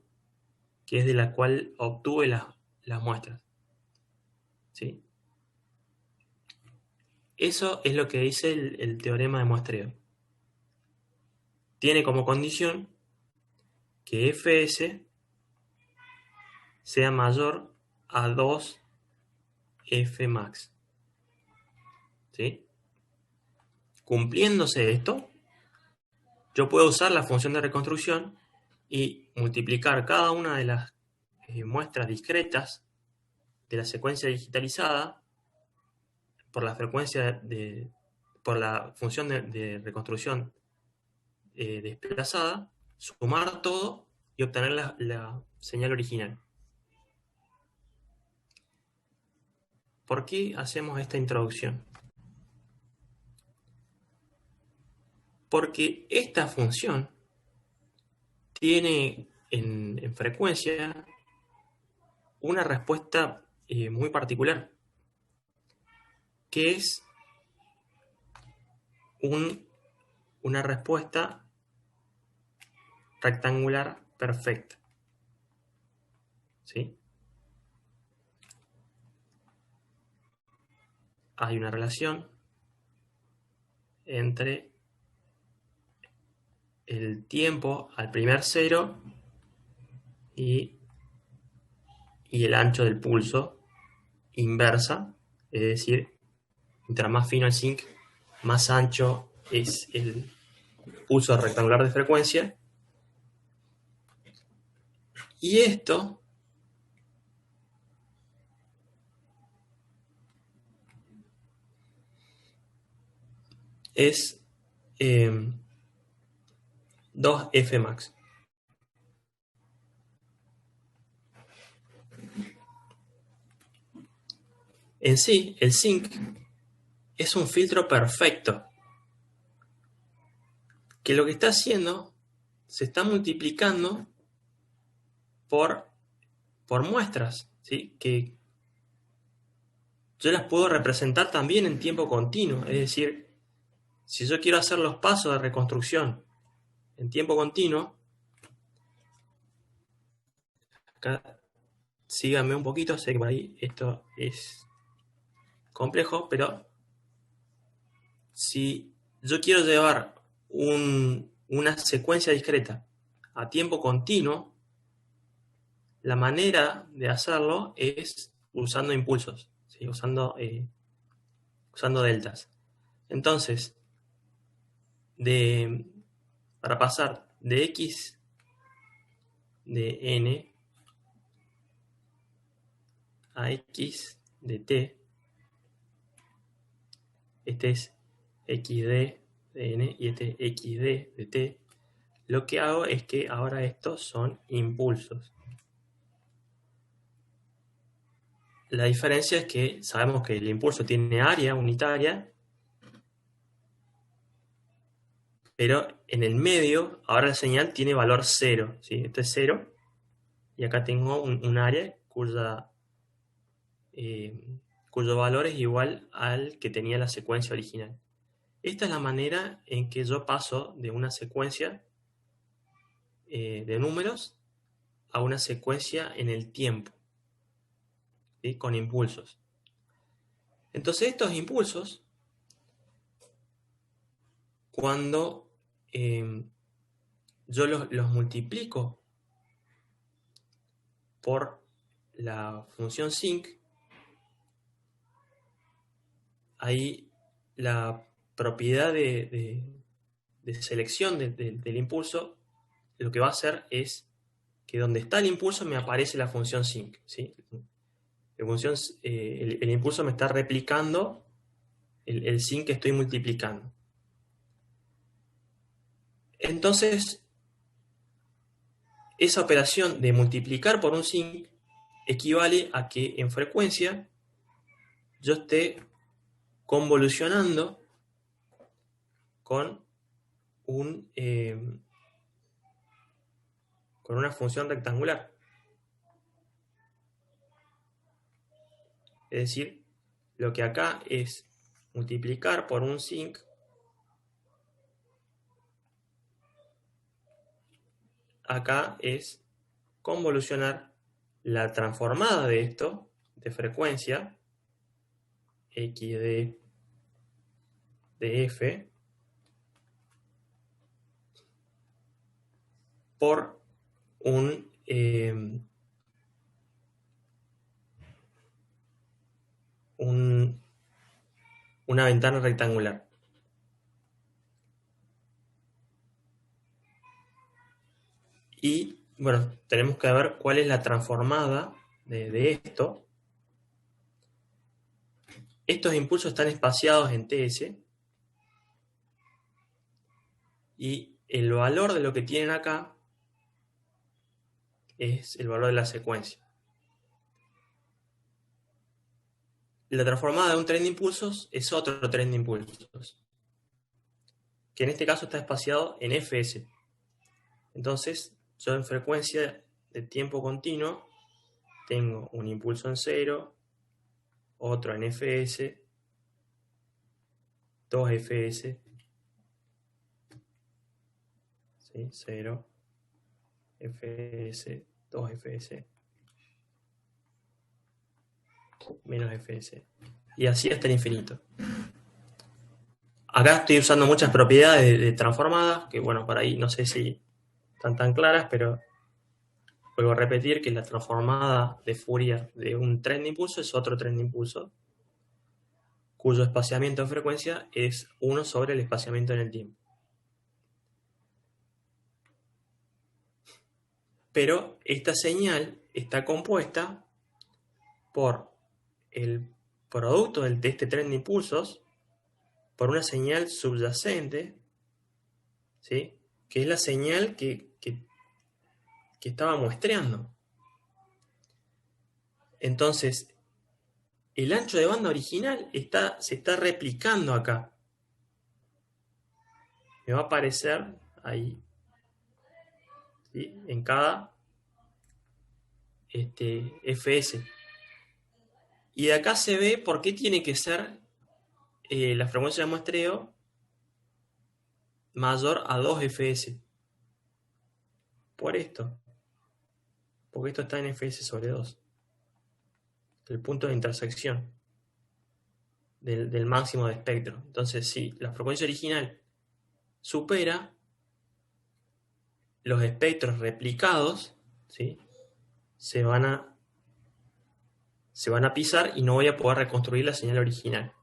que es de la cual obtuve las muestras. ¿Sí? Eso es lo que dice el teorema de muestreo. Tiene como condición que Fs sea mayor a 2F max. ¿Sí? Cumpliéndose esto, yo puedo usar la función de reconstrucción y multiplicar cada una de las muestras discretas de la secuencia digitalizada por la frecuencia por la función de reconstrucción desplazada, sumar todo y obtener la señal original. ¿Por qué hacemos esta introducción? Porque esta función tiene en frecuencia una respuesta muy particular, que es una respuesta rectangular perfecta. ¿Sí? Hay una relación entre el tiempo al primer cero y el ancho del pulso inversa, es decir, mientras más fino el zinc, más ancho es el pulso rectangular de frecuencia. Y esto es 2F max. En sí, el zinc es un filtro perfecto, que lo que está haciendo se está multiplicando por muestras, ¿sí? Que yo las puedo representar también en tiempo continuo, es decir, si yo quiero hacer los pasos de reconstrucción en tiempo continuo, acá síganme un poquito, sé que por ahí esto es complejo, pero si yo quiero llevar una secuencia discreta a tiempo continuo, la manera de hacerlo es usando impulsos, ¿sí? usando deltas. Entonces, para pasar de x de n a x de t, este es xd de n y este xd de t, lo que hago es que ahora estos son impulsos. La diferencia es que sabemos que el impulso tiene área unitaria, pero en el medio, ahora la señal tiene valor 0, ¿sí? Esto es 0, y acá tengo un área cuyo valor es igual al que tenía la secuencia original. Esta es la manera en que yo paso de una secuencia de números a una secuencia en el tiempo, ¿sí? Con impulsos. Entonces estos impulsos, cuando yo los multiplico por la función sinc, ahí la propiedad de selección del impulso, lo que va a hacer es que donde está el impulso me aparece la función sinc, ¿sí? El impulso me está replicando el sinc que estoy multiplicando. Entonces, esa operación de multiplicar por un sinc equivale a que en frecuencia yo esté convolucionando con con una función rectangular. Es decir, lo que acá es multiplicar por un sinc, acá es convolucionar la transformada de esto, de frecuencia, x de f, por una ventana rectangular. Y bueno, tenemos que ver cuál es la transformada de esto. Estos impulsos están espaciados en TS. Y el valor de lo que tienen acá es el valor de la secuencia. La transformada de un tren de impulsos es otro tren de impulsos, que en este caso está espaciado en fs. Entonces, yo en frecuencia de tiempo continuo tengo un impulso en 0, otro en fs, 2 fs, ¿sí? 0, fs, 2 fs, menos fs, y así hasta el infinito. Acá estoy usando muchas propiedades de transformadas, que bueno, por ahí no sé si están tan claras, pero vuelvo a repetir que la transformada de Fourier de un tren de impulso es otro tren de impulso, cuyo espaciamiento en frecuencia es 1 sobre el espaciamiento en el tiempo. Pero esta señal está compuesta por el producto de este tren de impulsos, por una señal subyacente, ¿sí? Que es la señal que estaba muestreando. Entonces, el ancho de banda original se está replicando acá. Me va a aparecer ahí, ¿sí? En cada fs. Y de acá se ve por qué tiene que ser la frecuencia de muestreo mayor a 2 fs. Por esto. Porque esto está en fs sobre 2. El punto de intersección del máximo de espectro. Entonces, si la frecuencia original supera los espectros replicados, ¿sí? se van a pisar y no voy a poder reconstruir la señal original.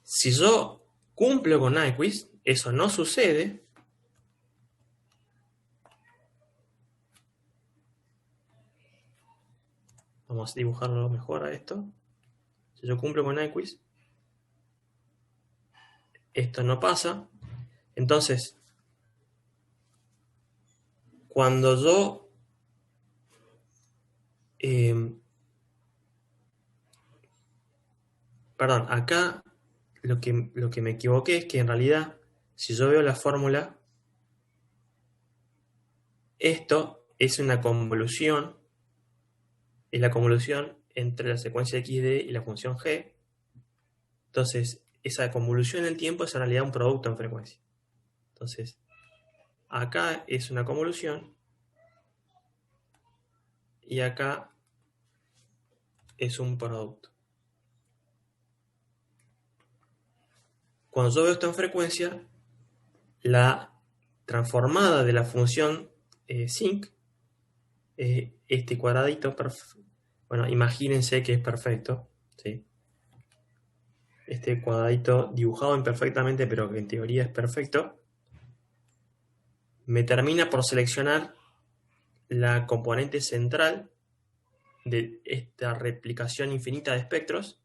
Si yo cumplo con Nyquist, eso no sucede. Vamos a dibujarlo mejor a esto. Si yo cumplo con Nyquist, esto no pasa. Entonces, cuando yo perdón, acá lo que me equivoqué es que en realidad, si yo veo la fórmula, esto es una convolución, es la convolución entre la secuencia XD y la función G. Entonces, esa convolución en el tiempo es en realidad un producto en frecuencia. Entonces, acá es una convolución y acá es un producto. Cuando yo veo esto en frecuencia, la transformada de la función sinc, este cuadradito, bueno, imagínense que es perfecto, ¿sí? Este cuadradito dibujado imperfectamente, pero que en teoría es perfecto, me termina por seleccionar la componente central de esta replicación infinita de espectros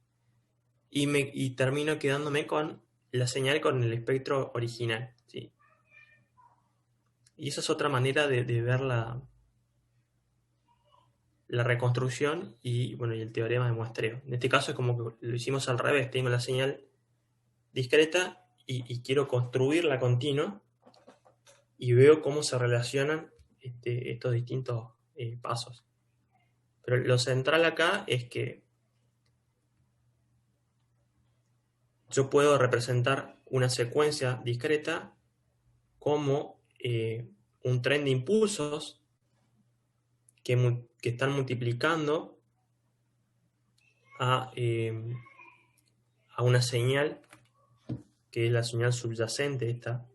y termino quedándome con la señal con el espectro original, ¿sí? Y esa es otra manera de ver la reconstrucción y, bueno, y el teorema de muestreo. En este caso es como que lo hicimos al revés. Tengo la señal discreta y quiero construirla continua y veo cómo se relacionan estos distintos pasos. Pero lo central acá es que yo puedo representar una secuencia discreta como un tren de impulsos que están multiplicando a una señal que es la señal subyacente, esta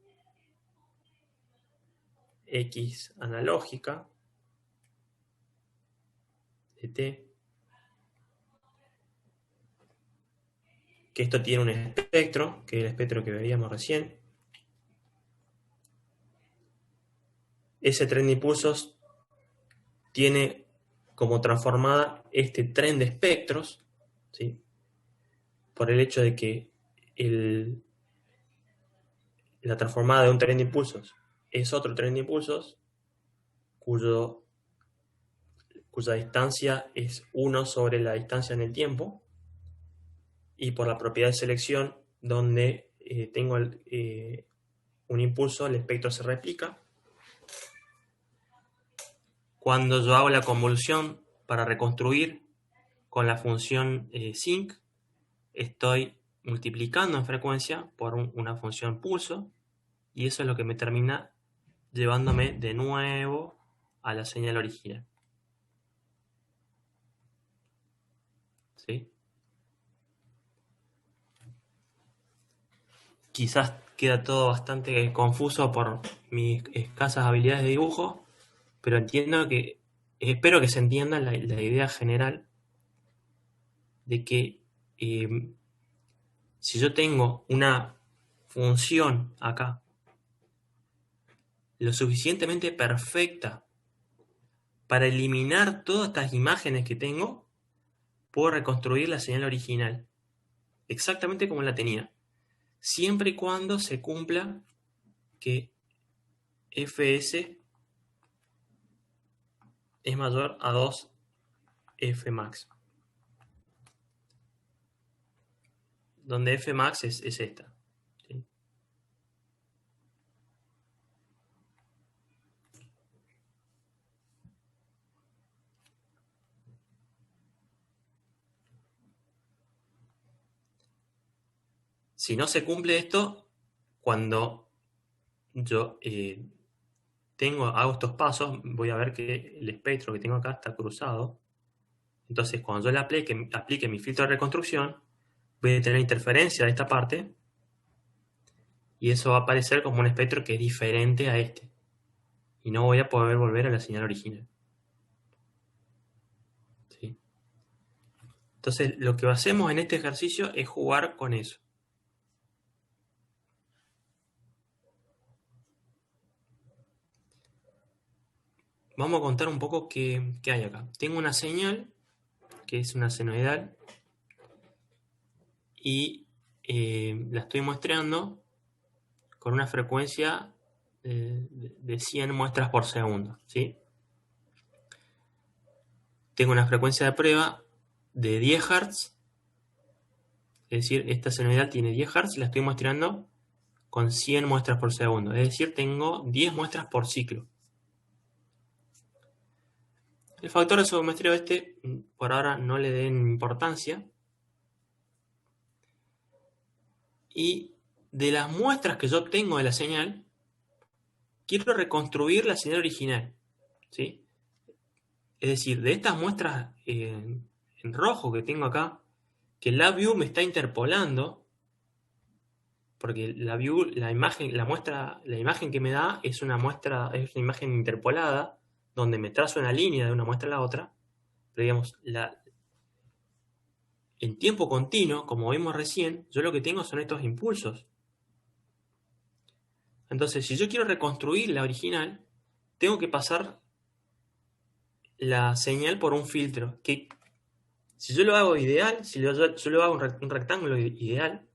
X analógica de T, que esto tiene un espectro, que es el espectro que veíamos recién. Ese tren de impulsos tiene como transformada este tren de espectros, ¿sí? Por el hecho de que la transformada de un tren de impulsos es otro tren de impulsos cuya distancia es 1 sobre la distancia en el tiempo, y por la propiedad de selección, donde tengo un impulso, el espectro se replica. Cuando yo hago la convolución para reconstruir con la función sinc, estoy multiplicando en frecuencia por una función pulso, y eso es lo que me termina llevándome de nuevo a la señal original. ¿Sí? Quizás queda todo bastante confuso por mis escasas habilidades de dibujo, pero espero que se entienda la idea general de que si yo tengo una función acá lo suficientemente perfecta para eliminar todas estas imágenes que tengo, puedo reconstruir la señal original exactamente como la tenía, siempre y cuando se cumpla que fs es mayor a 2f max, donde f max es esta, ¿sí? Si no se cumple esto, cuando yo hago estos pasos, voy a ver que el espectro que tengo acá está cruzado. Entonces, cuando yo le aplique mi filtro de reconstrucción, voy a tener interferencia de esta parte, y eso va a aparecer como un espectro que es diferente a este. y no voy a poder volver a la señal original. ¿Sí? Entonces, lo que hacemos en este ejercicio es jugar con eso. Vamos a contar un poco qué hay acá. Tengo una señal, que es una senoidal, y la estoy muestreando con una frecuencia de 100 muestras por segundo. ¿Sí? Tengo una frecuencia de prueba de 10 Hz, es decir, esta senoidal tiene 10 Hz y la estoy muestreando con 100 muestras por segundo, es decir, tengo 10 muestras por ciclo. El factor de submuestreo por ahora no le den importancia. Y de las muestras que yo obtengo de la señal, quiero reconstruir la señal original. ¿Sí? Es decir, de estas muestras en rojo que tengo acá, que el LabVIEW me está interpolando, porque la imagen que me da es una imagen interpolada, donde me trazo una línea de una muestra a la otra, pero digamos, en tiempo continuo, como vimos recién, yo lo que tengo son estos impulsos. Entonces, si yo quiero reconstruir la original, tengo que pasar la señal por un filtro, que si yo lo hago ideal, si yo lo hago un rectángulo ideal,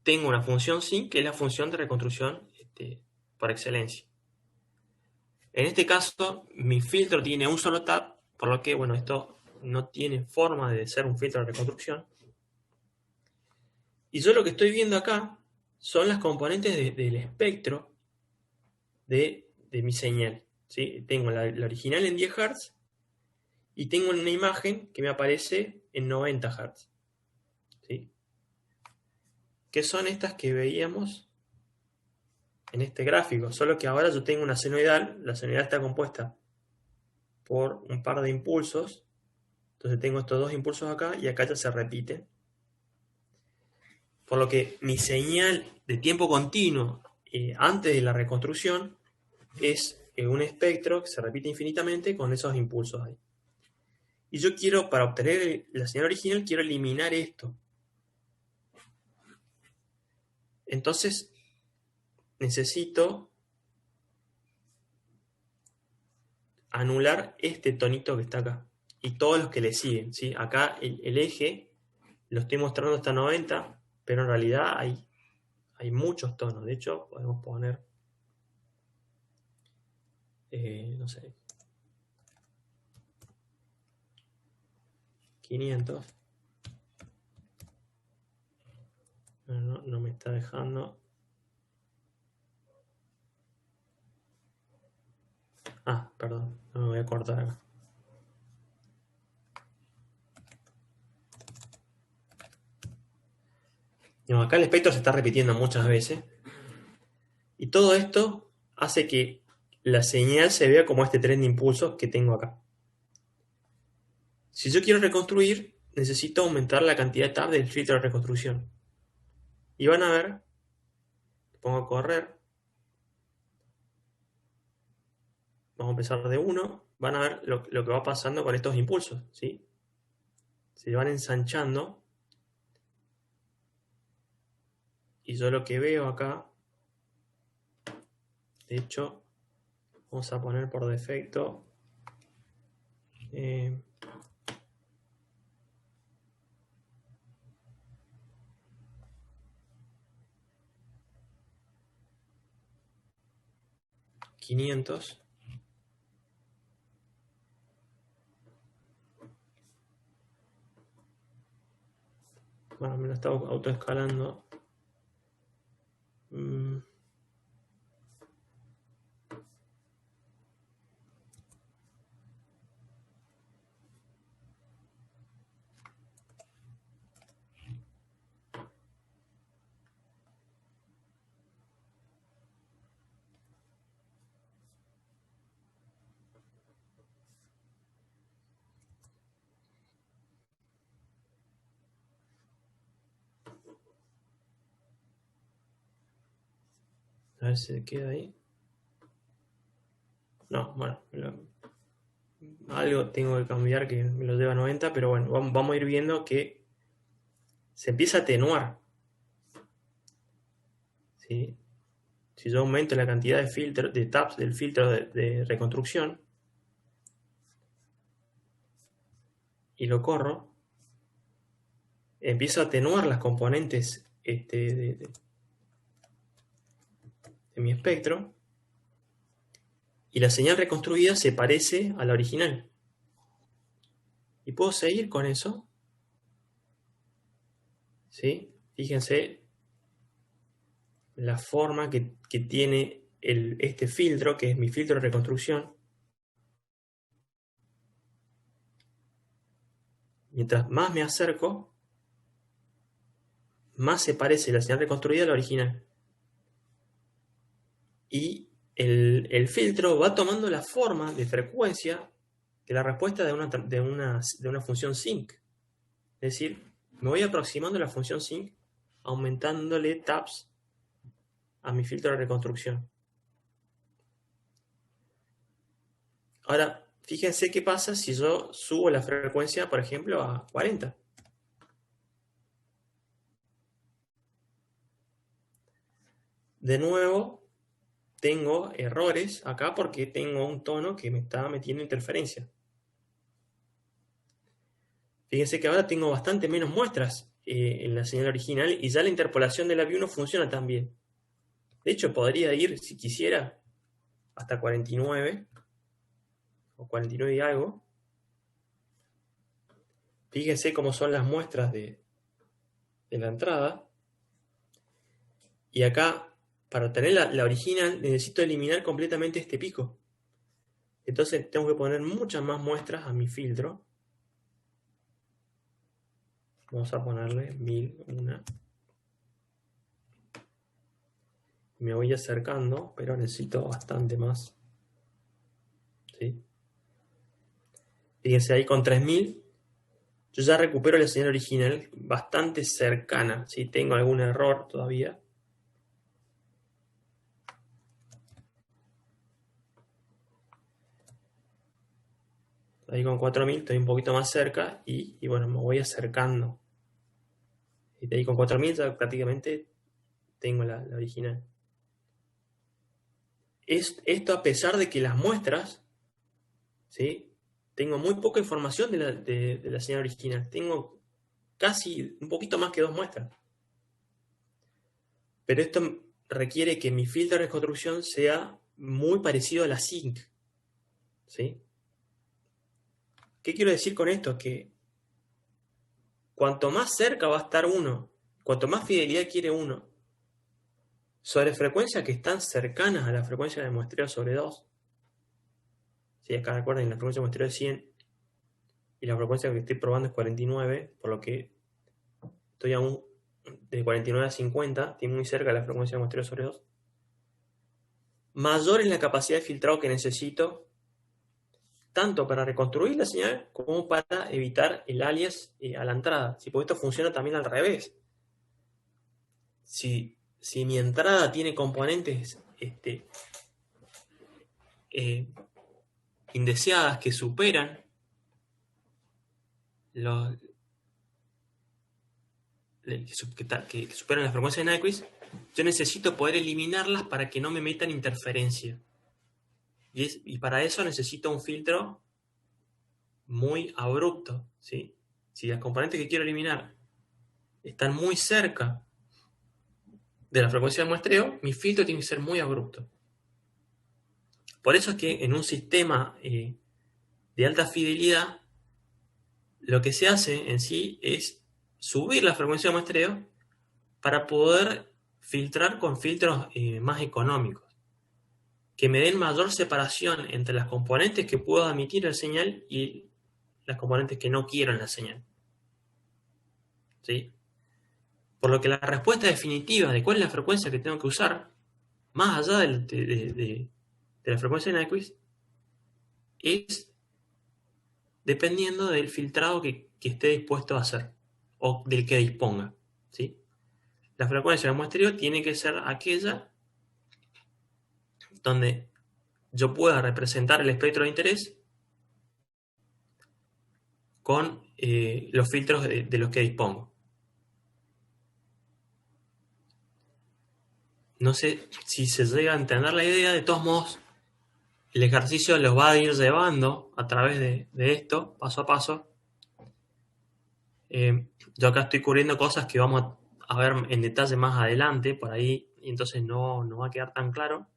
tengo una función sin, que es la función de reconstrucción por excelencia. En este caso, mi filtro tiene un solo tab, por lo que, bueno, esto no tiene forma de ser un filtro de reconstrucción. Y yo lo que estoy viendo acá son las componentes del espectro de mi señal. ¿Sí? Tengo la original en 10 Hz y tengo una imagen que me aparece en 90 Hz. ¿Sí? Que son estas que veíamos en este gráfico, solo que ahora yo tengo una senoidal, la senoidal está compuesta por un par de impulsos, entonces tengo estos dos impulsos acá y acá ya se repite, por lo que mi señal de tiempo continuo antes de la reconstrucción es un espectro que se repite infinitamente con esos impulsos ahí. Y yo quiero, para obtener la señal original, quiero eliminar esto. Entonces necesito anular este tonito que está acá y todos los que le siguen. ¿Sí? Acá el eje lo estoy mostrando hasta 90, pero en realidad hay muchos tonos. De hecho, podemos poner, no sé, 500. No me está dejando. Ah, perdón, no me voy a cortar acá. Acá el espectro se está repitiendo muchas veces. Y todo esto hace que la señal se vea como este tren de impulsos que tengo acá. Si yo quiero reconstruir, necesito aumentar la cantidad de tabs del filtro de reconstrucción. Y van a ver, pongo a correr, vamos a empezar de 1, van a ver lo que va pasando con estos impulsos, ¿sí? Se van ensanchando. Y yo lo que veo acá, de hecho, vamos a poner por defecto eh, $500. Bueno, me lo está autoescalando. A ver si queda ahí. No, bueno, algo tengo que cambiar que me lo lleva a 90, pero bueno, vamos a ir viendo que se empieza a atenuar, ¿sí? Si yo aumento la cantidad de filtros, de tabs del filtro de reconstrucción y lo corro, empiezo a atenuar las componentes de mi espectro y la señal reconstruida se parece a la original. Y puedo seguir con eso, ¿sí? Fíjense la forma que tiene este filtro, que es mi filtro de reconstrucción. Mientras más me acerco, más se parece la señal reconstruida a la original. Y el filtro va tomando la forma de frecuencia de la respuesta de una función sinc. Es decir, me voy aproximando a la función sinc, aumentándole tabs a mi filtro de reconstrucción. Ahora, fíjense qué pasa si yo subo la frecuencia, por ejemplo, a 40. De nuevo, tengo errores acá porque tengo un tono que me está metiendo interferencia. Fíjense que ahora tengo bastante menos muestras en la señal original y ya la interpolación de la VIE no funciona tan bien. De hecho, podría ir, si quisiera, hasta 49 o 49 y algo. Fíjense cómo son las muestras de la entrada. Y acá, para obtener la original, necesito eliminar completamente este pico. Entonces tengo que poner muchas más muestras a mi filtro. Vamos a ponerle 1001. Me voy acercando, pero necesito bastante más. ¿Sí? Fíjense ahí con 3000. Yo ya recupero la señal original bastante cercana. ¿Sí? Tengo algún error todavía. Ahí con 4000 estoy un poquito más cerca y bueno, me voy acercando. Y de ahí con 4000 ya prácticamente tengo la original. Esto a pesar de que las muestras, ¿sí? Tengo muy poca información de la señal original. Tengo casi un poquito más que 2 muestras. Pero esto requiere que mi filtro de reconstrucción sea muy parecido a la sync. ¿Sí? ¿Qué quiero decir con esto? Que cuanto más cerca va a estar uno, cuanto más fidelidad quiere uno, sobre frecuencias que están cercanas a la frecuencia de muestreo sobre 2. ¿Sí? Acá recuerden, la frecuencia de muestreo es 100 y la frecuencia que estoy probando es 49, por lo que estoy aún de 49 a 50, estoy muy cerca de la frecuencia de muestreo sobre 2. Mayor es la capacidad de filtrado que necesito, tanto para reconstruir la señal como para evitar el alias a la entrada. Si, porque esto funciona también al revés. Si mi entrada tiene componentes indeseadas que superan que superan la frecuencia de Nyquist, yo necesito poder eliminarlas para que no me metan interferencia. Y para eso necesito un filtro muy abrupto, ¿sí? Si las componentes que quiero eliminar están muy cerca de la frecuencia de muestreo, mi filtro tiene que ser muy abrupto. Por eso es que en un sistema de alta fidelidad, lo que se hace en sí es subir la frecuencia de muestreo para poder filtrar con filtros más económicos, que me den mayor separación entre las componentes que puedo admitir en la señal y las componentes que no quiero en la señal. ¿Sí? Por lo que la respuesta definitiva de cuál es la frecuencia que tengo que usar, más allá de la frecuencia de Nyquist, es dependiendo del filtrado que esté dispuesto a hacer o del que disponga. ¿Sí? La frecuencia de muestreo tiene que ser aquella donde yo pueda representar el espectro de interés con los filtros de los que dispongo. No sé si se llega a entender la idea. De todos modos, el ejercicio los va a ir llevando a través de esto, paso a paso. Yo acá estoy cubriendo cosas que vamos a ver en detalle más adelante, por ahí, y entonces no va a quedar tan claro.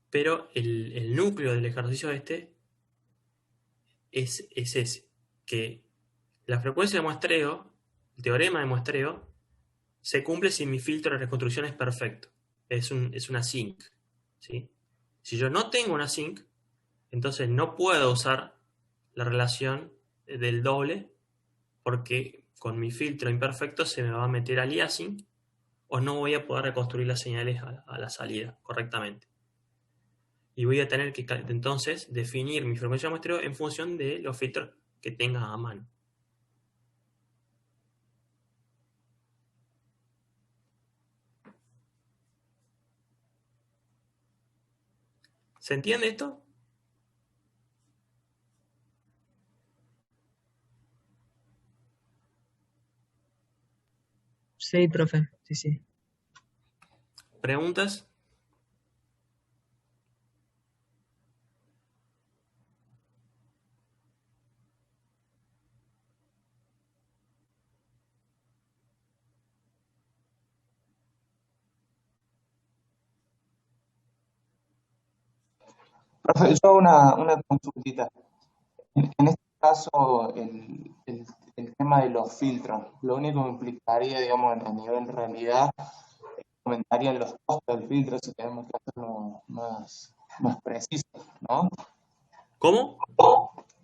Pero el núcleo del ejercicio este es ese, que la frecuencia de muestreo, el teorema de muestreo, se cumple si mi filtro de reconstrucción es perfecto. Es una sinc, ¿sí? Si yo no tengo una sinc, entonces no puedo usar la relación del doble, porque con mi filtro imperfecto se me va a meter aliasing o no voy a poder reconstruir las señales a la salida correctamente. Y voy a tener que entonces definir mi frecuencia de muestreo en función de los filtros que tenga a mano. ¿Se entiende esto? Sí, profe, sí. ¿Preguntas? Profe, yo una consultita. En este caso, el tema de los filtros, lo único que implicaría, digamos, a nivel realidad, aumentarían los costos del filtro si tenemos que hacerlo más preciso, ¿no? ¿Cómo?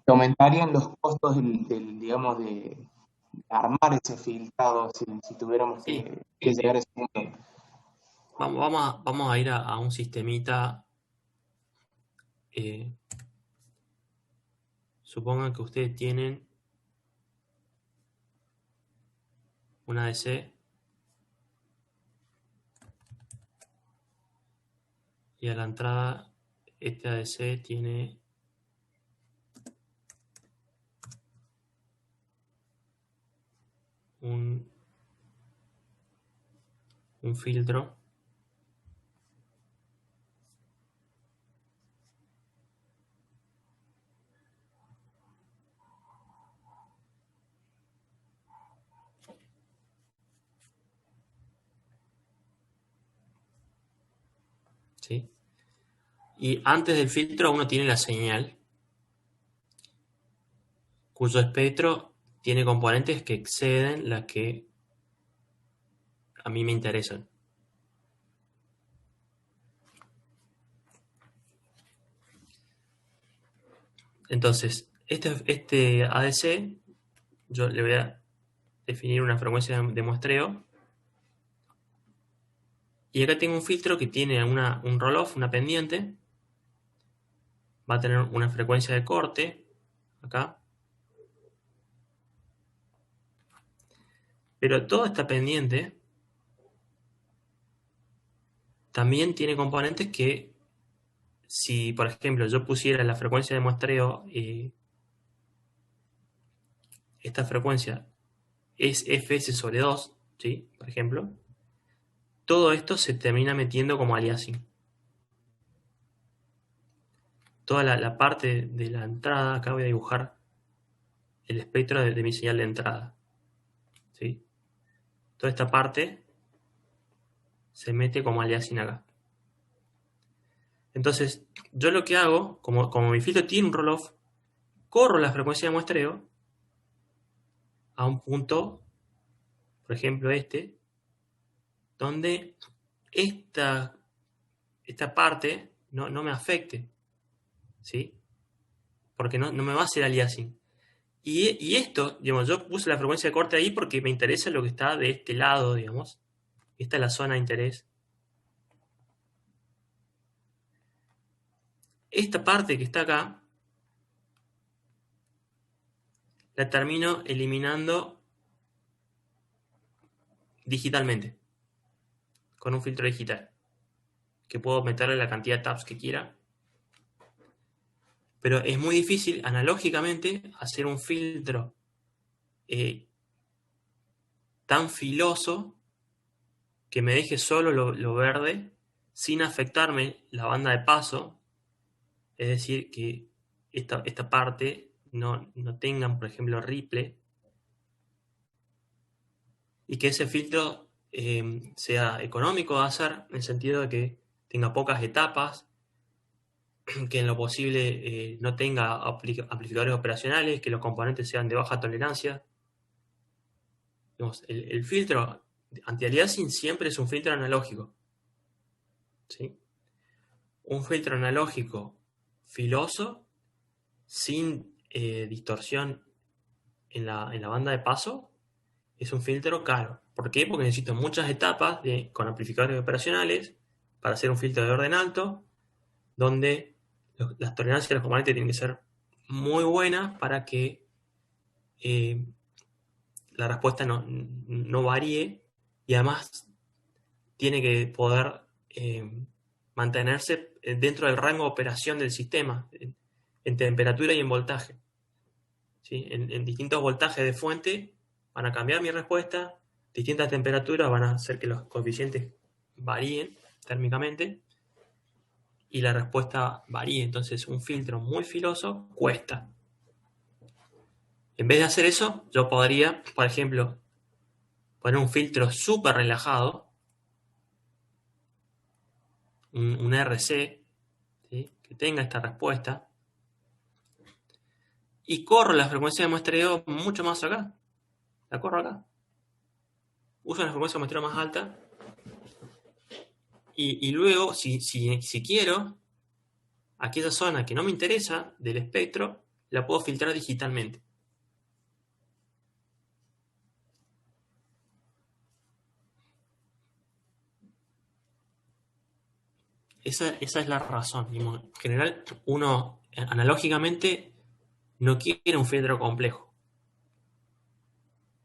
Que aumentarían los costos digamos, de armar ese filtrado si tuviéramos Sí. que llegar a ese punto. Vamos a ir a un sistemita. Supongan que ustedes tienen una ADC y a la entrada este ADC tiene un filtro ¿sí? Y antes del filtro uno tiene la señal, cuyo espectro tiene componentes que exceden las que a mí me interesan. Entonces, este ADC, yo le voy a definir una frecuencia de muestreo. Y acá tengo un filtro que tiene un roll-off, una pendiente. Va a tener una frecuencia de corte, acá. Pero toda esta pendiente también tiene componentes que, si por ejemplo yo pusiera la frecuencia de muestreo, esta frecuencia es fs sobre 2, ¿sí? Por ejemplo, todo esto se termina metiendo como aliasing. Toda la parte de la entrada, acá voy a dibujar el espectro de mi señal de entrada, ¿sí? Toda esta parte se mete como aliasing acá. Entonces, yo lo que hago, como mi filtro tiene un roll-off, corro la frecuencia de muestreo a un punto, por ejemplo donde esta parte no me afecte, ¿sí? Porque no me va a hacer aliasing. Y esto, digamos, yo puse la frecuencia de corte ahí porque me interesa lo que está de este lado, digamos. Esta es la zona de interés. Esta parte que está acá, la termino eliminando digitalmente, con un filtro digital. que puedo meterle la cantidad de tabs que quiera. Pero es muy difícil analógicamente hacer un filtro tan filoso que me deje solo lo verde sin afectarme la banda de paso. Es decir, que esta parte no tengan, por ejemplo, ripple, y que ese filtro sea económico de hacer, en el sentido de que tenga pocas etapas, que en lo posible no tenga amplificadores operacionales, que los componentes sean de baja tolerancia. Digamos, el filtro anti-aliasing siempre es un filtro analógico, ¿sí? Un filtro analógico filoso, sin distorsión en la banda de paso, es un filtro caro. ¿Por qué? Porque necesito muchas etapas con amplificadores operacionales para hacer un filtro de orden alto, donde las tolerancias de los componentes tienen que ser muy buenas para que la respuesta no varíe, y además tiene que poder mantenerse dentro del rango de operación del sistema, en temperatura y en voltaje. ¿Sí? En distintos voltajes de fuente van a cambiar mi respuesta, distintas temperaturas van a hacer que los coeficientes varíen térmicamente y la respuesta varíe. Entonces un filtro muy filoso cuesta. En vez de hacer eso, yo podría, por ejemplo, poner un filtro súper relajado, un RC, ¿sí? Que tenga esta respuesta, y corro la frecuencia de muestreo mucho más acá. La corro acá. Uso una frecuencia de muestreo más alta. Y luego, si quiero, aquella zona que no me interesa del espectro, la puedo filtrar digitalmente. Esa es la razón. En general, uno analógicamente no quiere un filtro complejo,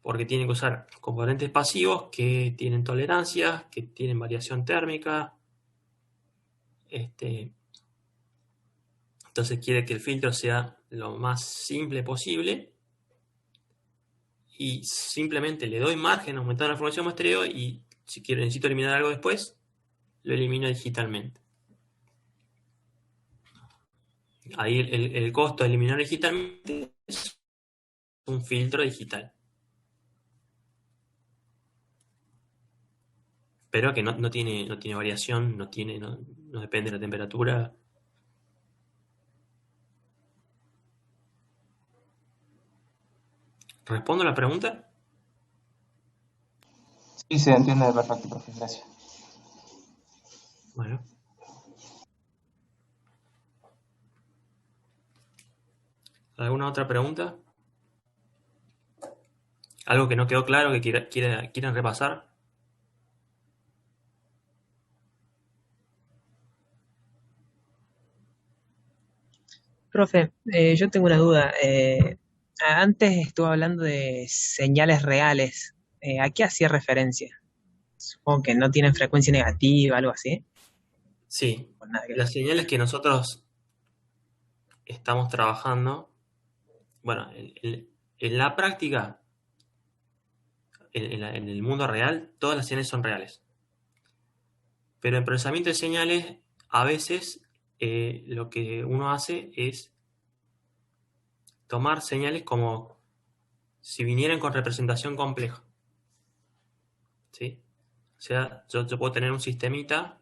porque tiene que usar componentes pasivos que tienen tolerancias, que tienen variación térmica. Entonces quiere que el filtro sea lo más simple posible, y simplemente le doy margen aumentando la frecuencia de muestreo, y si necesito eliminar algo después, lo elimino digitalmente. Ahí el costo de eliminar digitalmente es un filtro digital. Pero que no tiene variación, no depende de la temperatura. ¿Respondo a la pregunta? Sí, se entiende perfecto, profe. Gracias. Bueno. ¿Alguna otra pregunta? ¿Algo que no quedó claro que quieran repasar? Profe, yo tengo una duda. Antes estuve hablando de señales reales. ¿A qué hacía referencia? Supongo que no tienen frecuencia negativa, algo así. Sí. Pues nada que ver. Las señales que nosotros estamos trabajando, bueno, en la práctica, en el mundo real, todas las señales son reales. Pero en procesamiento de señales, a veces lo que uno hace es tomar señales como si vinieran con representación compleja. ¿Sí? O sea, yo puedo tener un sistemita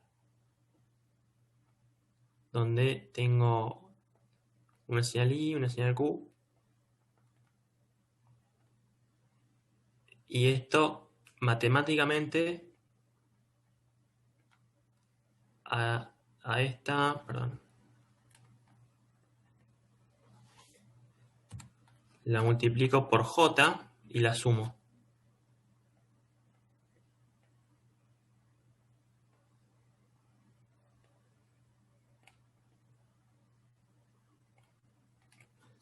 donde tengo una señal I, una señal Q, y esto matemáticamente a esta, perdón, la multiplico por J y la sumo.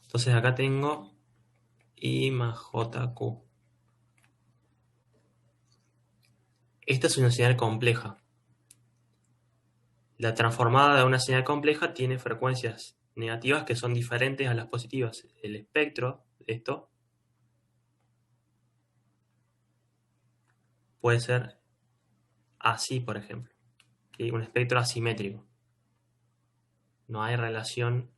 Entonces acá tengo I más JQ. Esta es una señal compleja. La transformada de una señal compleja tiene frecuencias negativas que son diferentes a las positivas. El espectro de esto puede ser así, por ejemplo, que un espectro asimétrico. No hay relación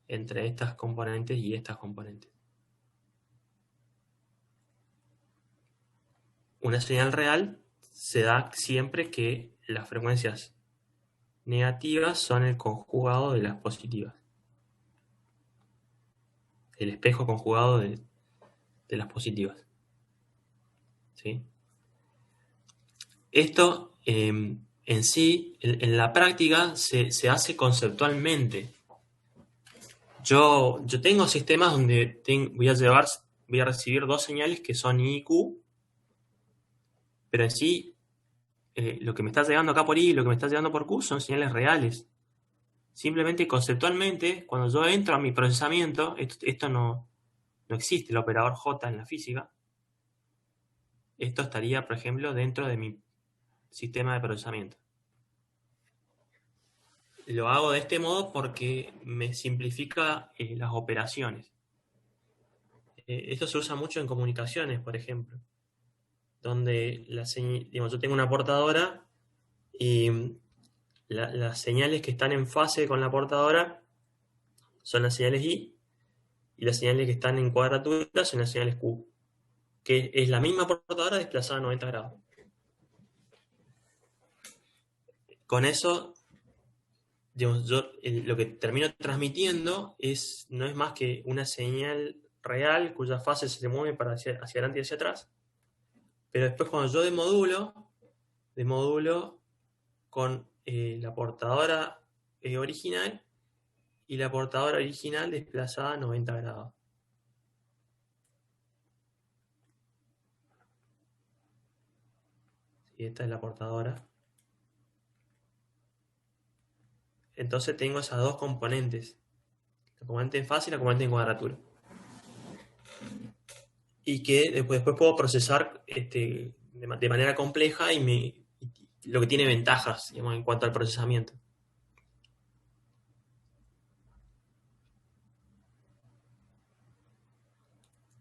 entre estas componentes y estas componentes. Una señal real se da siempre que las frecuencias negativas son el conjugado de las positivas. El espejo conjugado de las positivas. ¿Sí? Esto en sí, en la práctica, se hace conceptualmente. Yo tengo sistemas donde voy a recibir dos señales que son I y Q, pero en sí, lo que me está llegando acá por I y lo que me está llegando por Q son señales reales. Simplemente conceptualmente, cuando yo entro a mi procesamiento, esto no existe, el operador J en la física. Esto estaría, por ejemplo, dentro de mi sistema de procesamiento. Lo hago de este modo porque me simplifica las operaciones. Esto se usa mucho en comunicaciones, por ejemplo, donde yo tengo una portadora y las señales que están en fase con la portadora son las señales I y las señales que están en cuadratura son las señales Q, que es la misma portadora desplazada a 90 grados. Con eso, digamos, lo que termino transmitiendo no es más que una señal real cuya fase se mueve hacia adelante y hacia atrás, pero después cuando yo demodulo con la portadora original y la portadora original desplazada a 90 grados. Y esta es la portadora. Entonces tengo esas dos componentes, la componente en fase y la componente en cuadratura. Y que después puedo procesar de manera compleja y lo que tiene ventajas, digamos, en cuanto al procesamiento.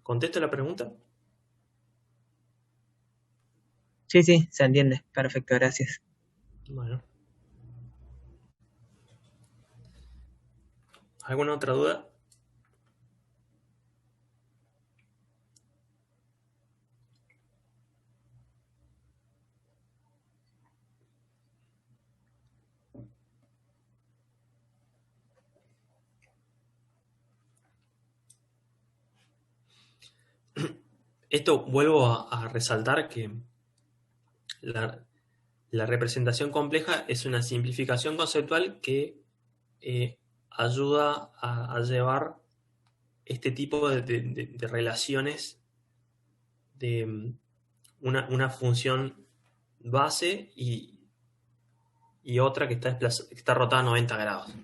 ¿Contesto la pregunta? Sí, se entiende. Perfecto, gracias. Bueno. ¿Alguna otra duda? Esto vuelvo a resaltar que la representación compleja es una simplificación conceptual que ayuda a llevar este tipo de relaciones de una función base y otra que está rotada a 90 grados.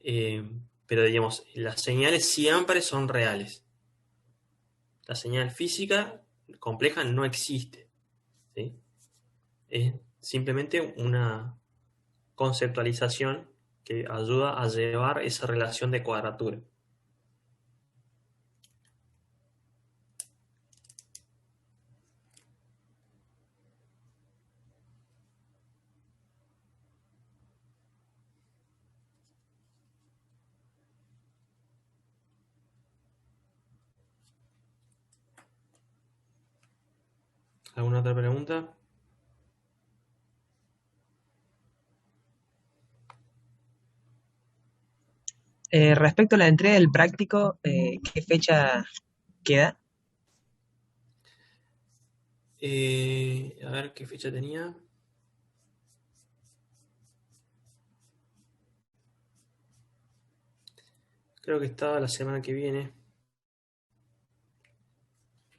Pero digamos, las señales siempre son reales. La señal física compleja no existe, ¿sí? Es simplemente una conceptualización que ayuda a llevar esa relación de cuadratura. ¿Alguna otra pregunta? Respecto a la entrega del práctico, ¿qué fecha queda? A ver qué fecha tenía. Creo que estaba la semana que viene.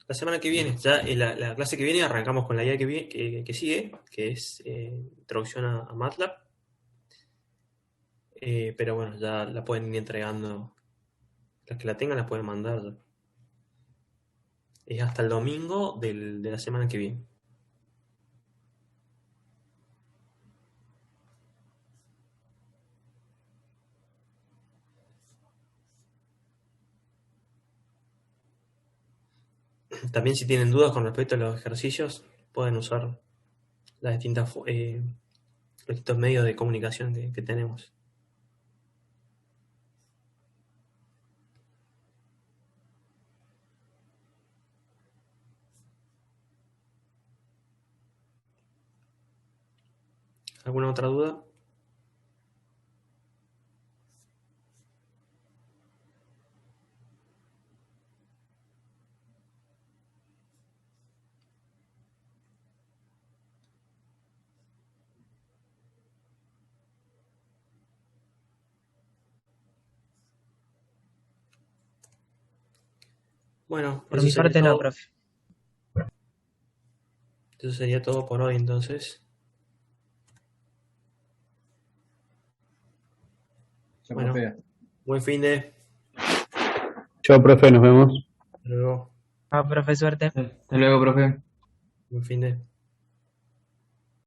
La semana que viene, ya en la clase que viene arrancamos con la guía que sigue, que es introducción a MATLAB. Pero bueno, ya la pueden ir entregando. Las que la tengan las pueden mandar ya. Es hasta el domingo de la semana que viene. También si tienen dudas con respecto a los ejercicios, pueden usar las los distintos medios de comunicación que tenemos. ¿Alguna otra duda? Bueno, Por mi parte no, profe. Eso sería todo por hoy, entonces. Bueno, buen fin de. Chao, profe, nos vemos. Hasta luego. Ah, profe, suerte. Hasta luego, profe. Buen fin de.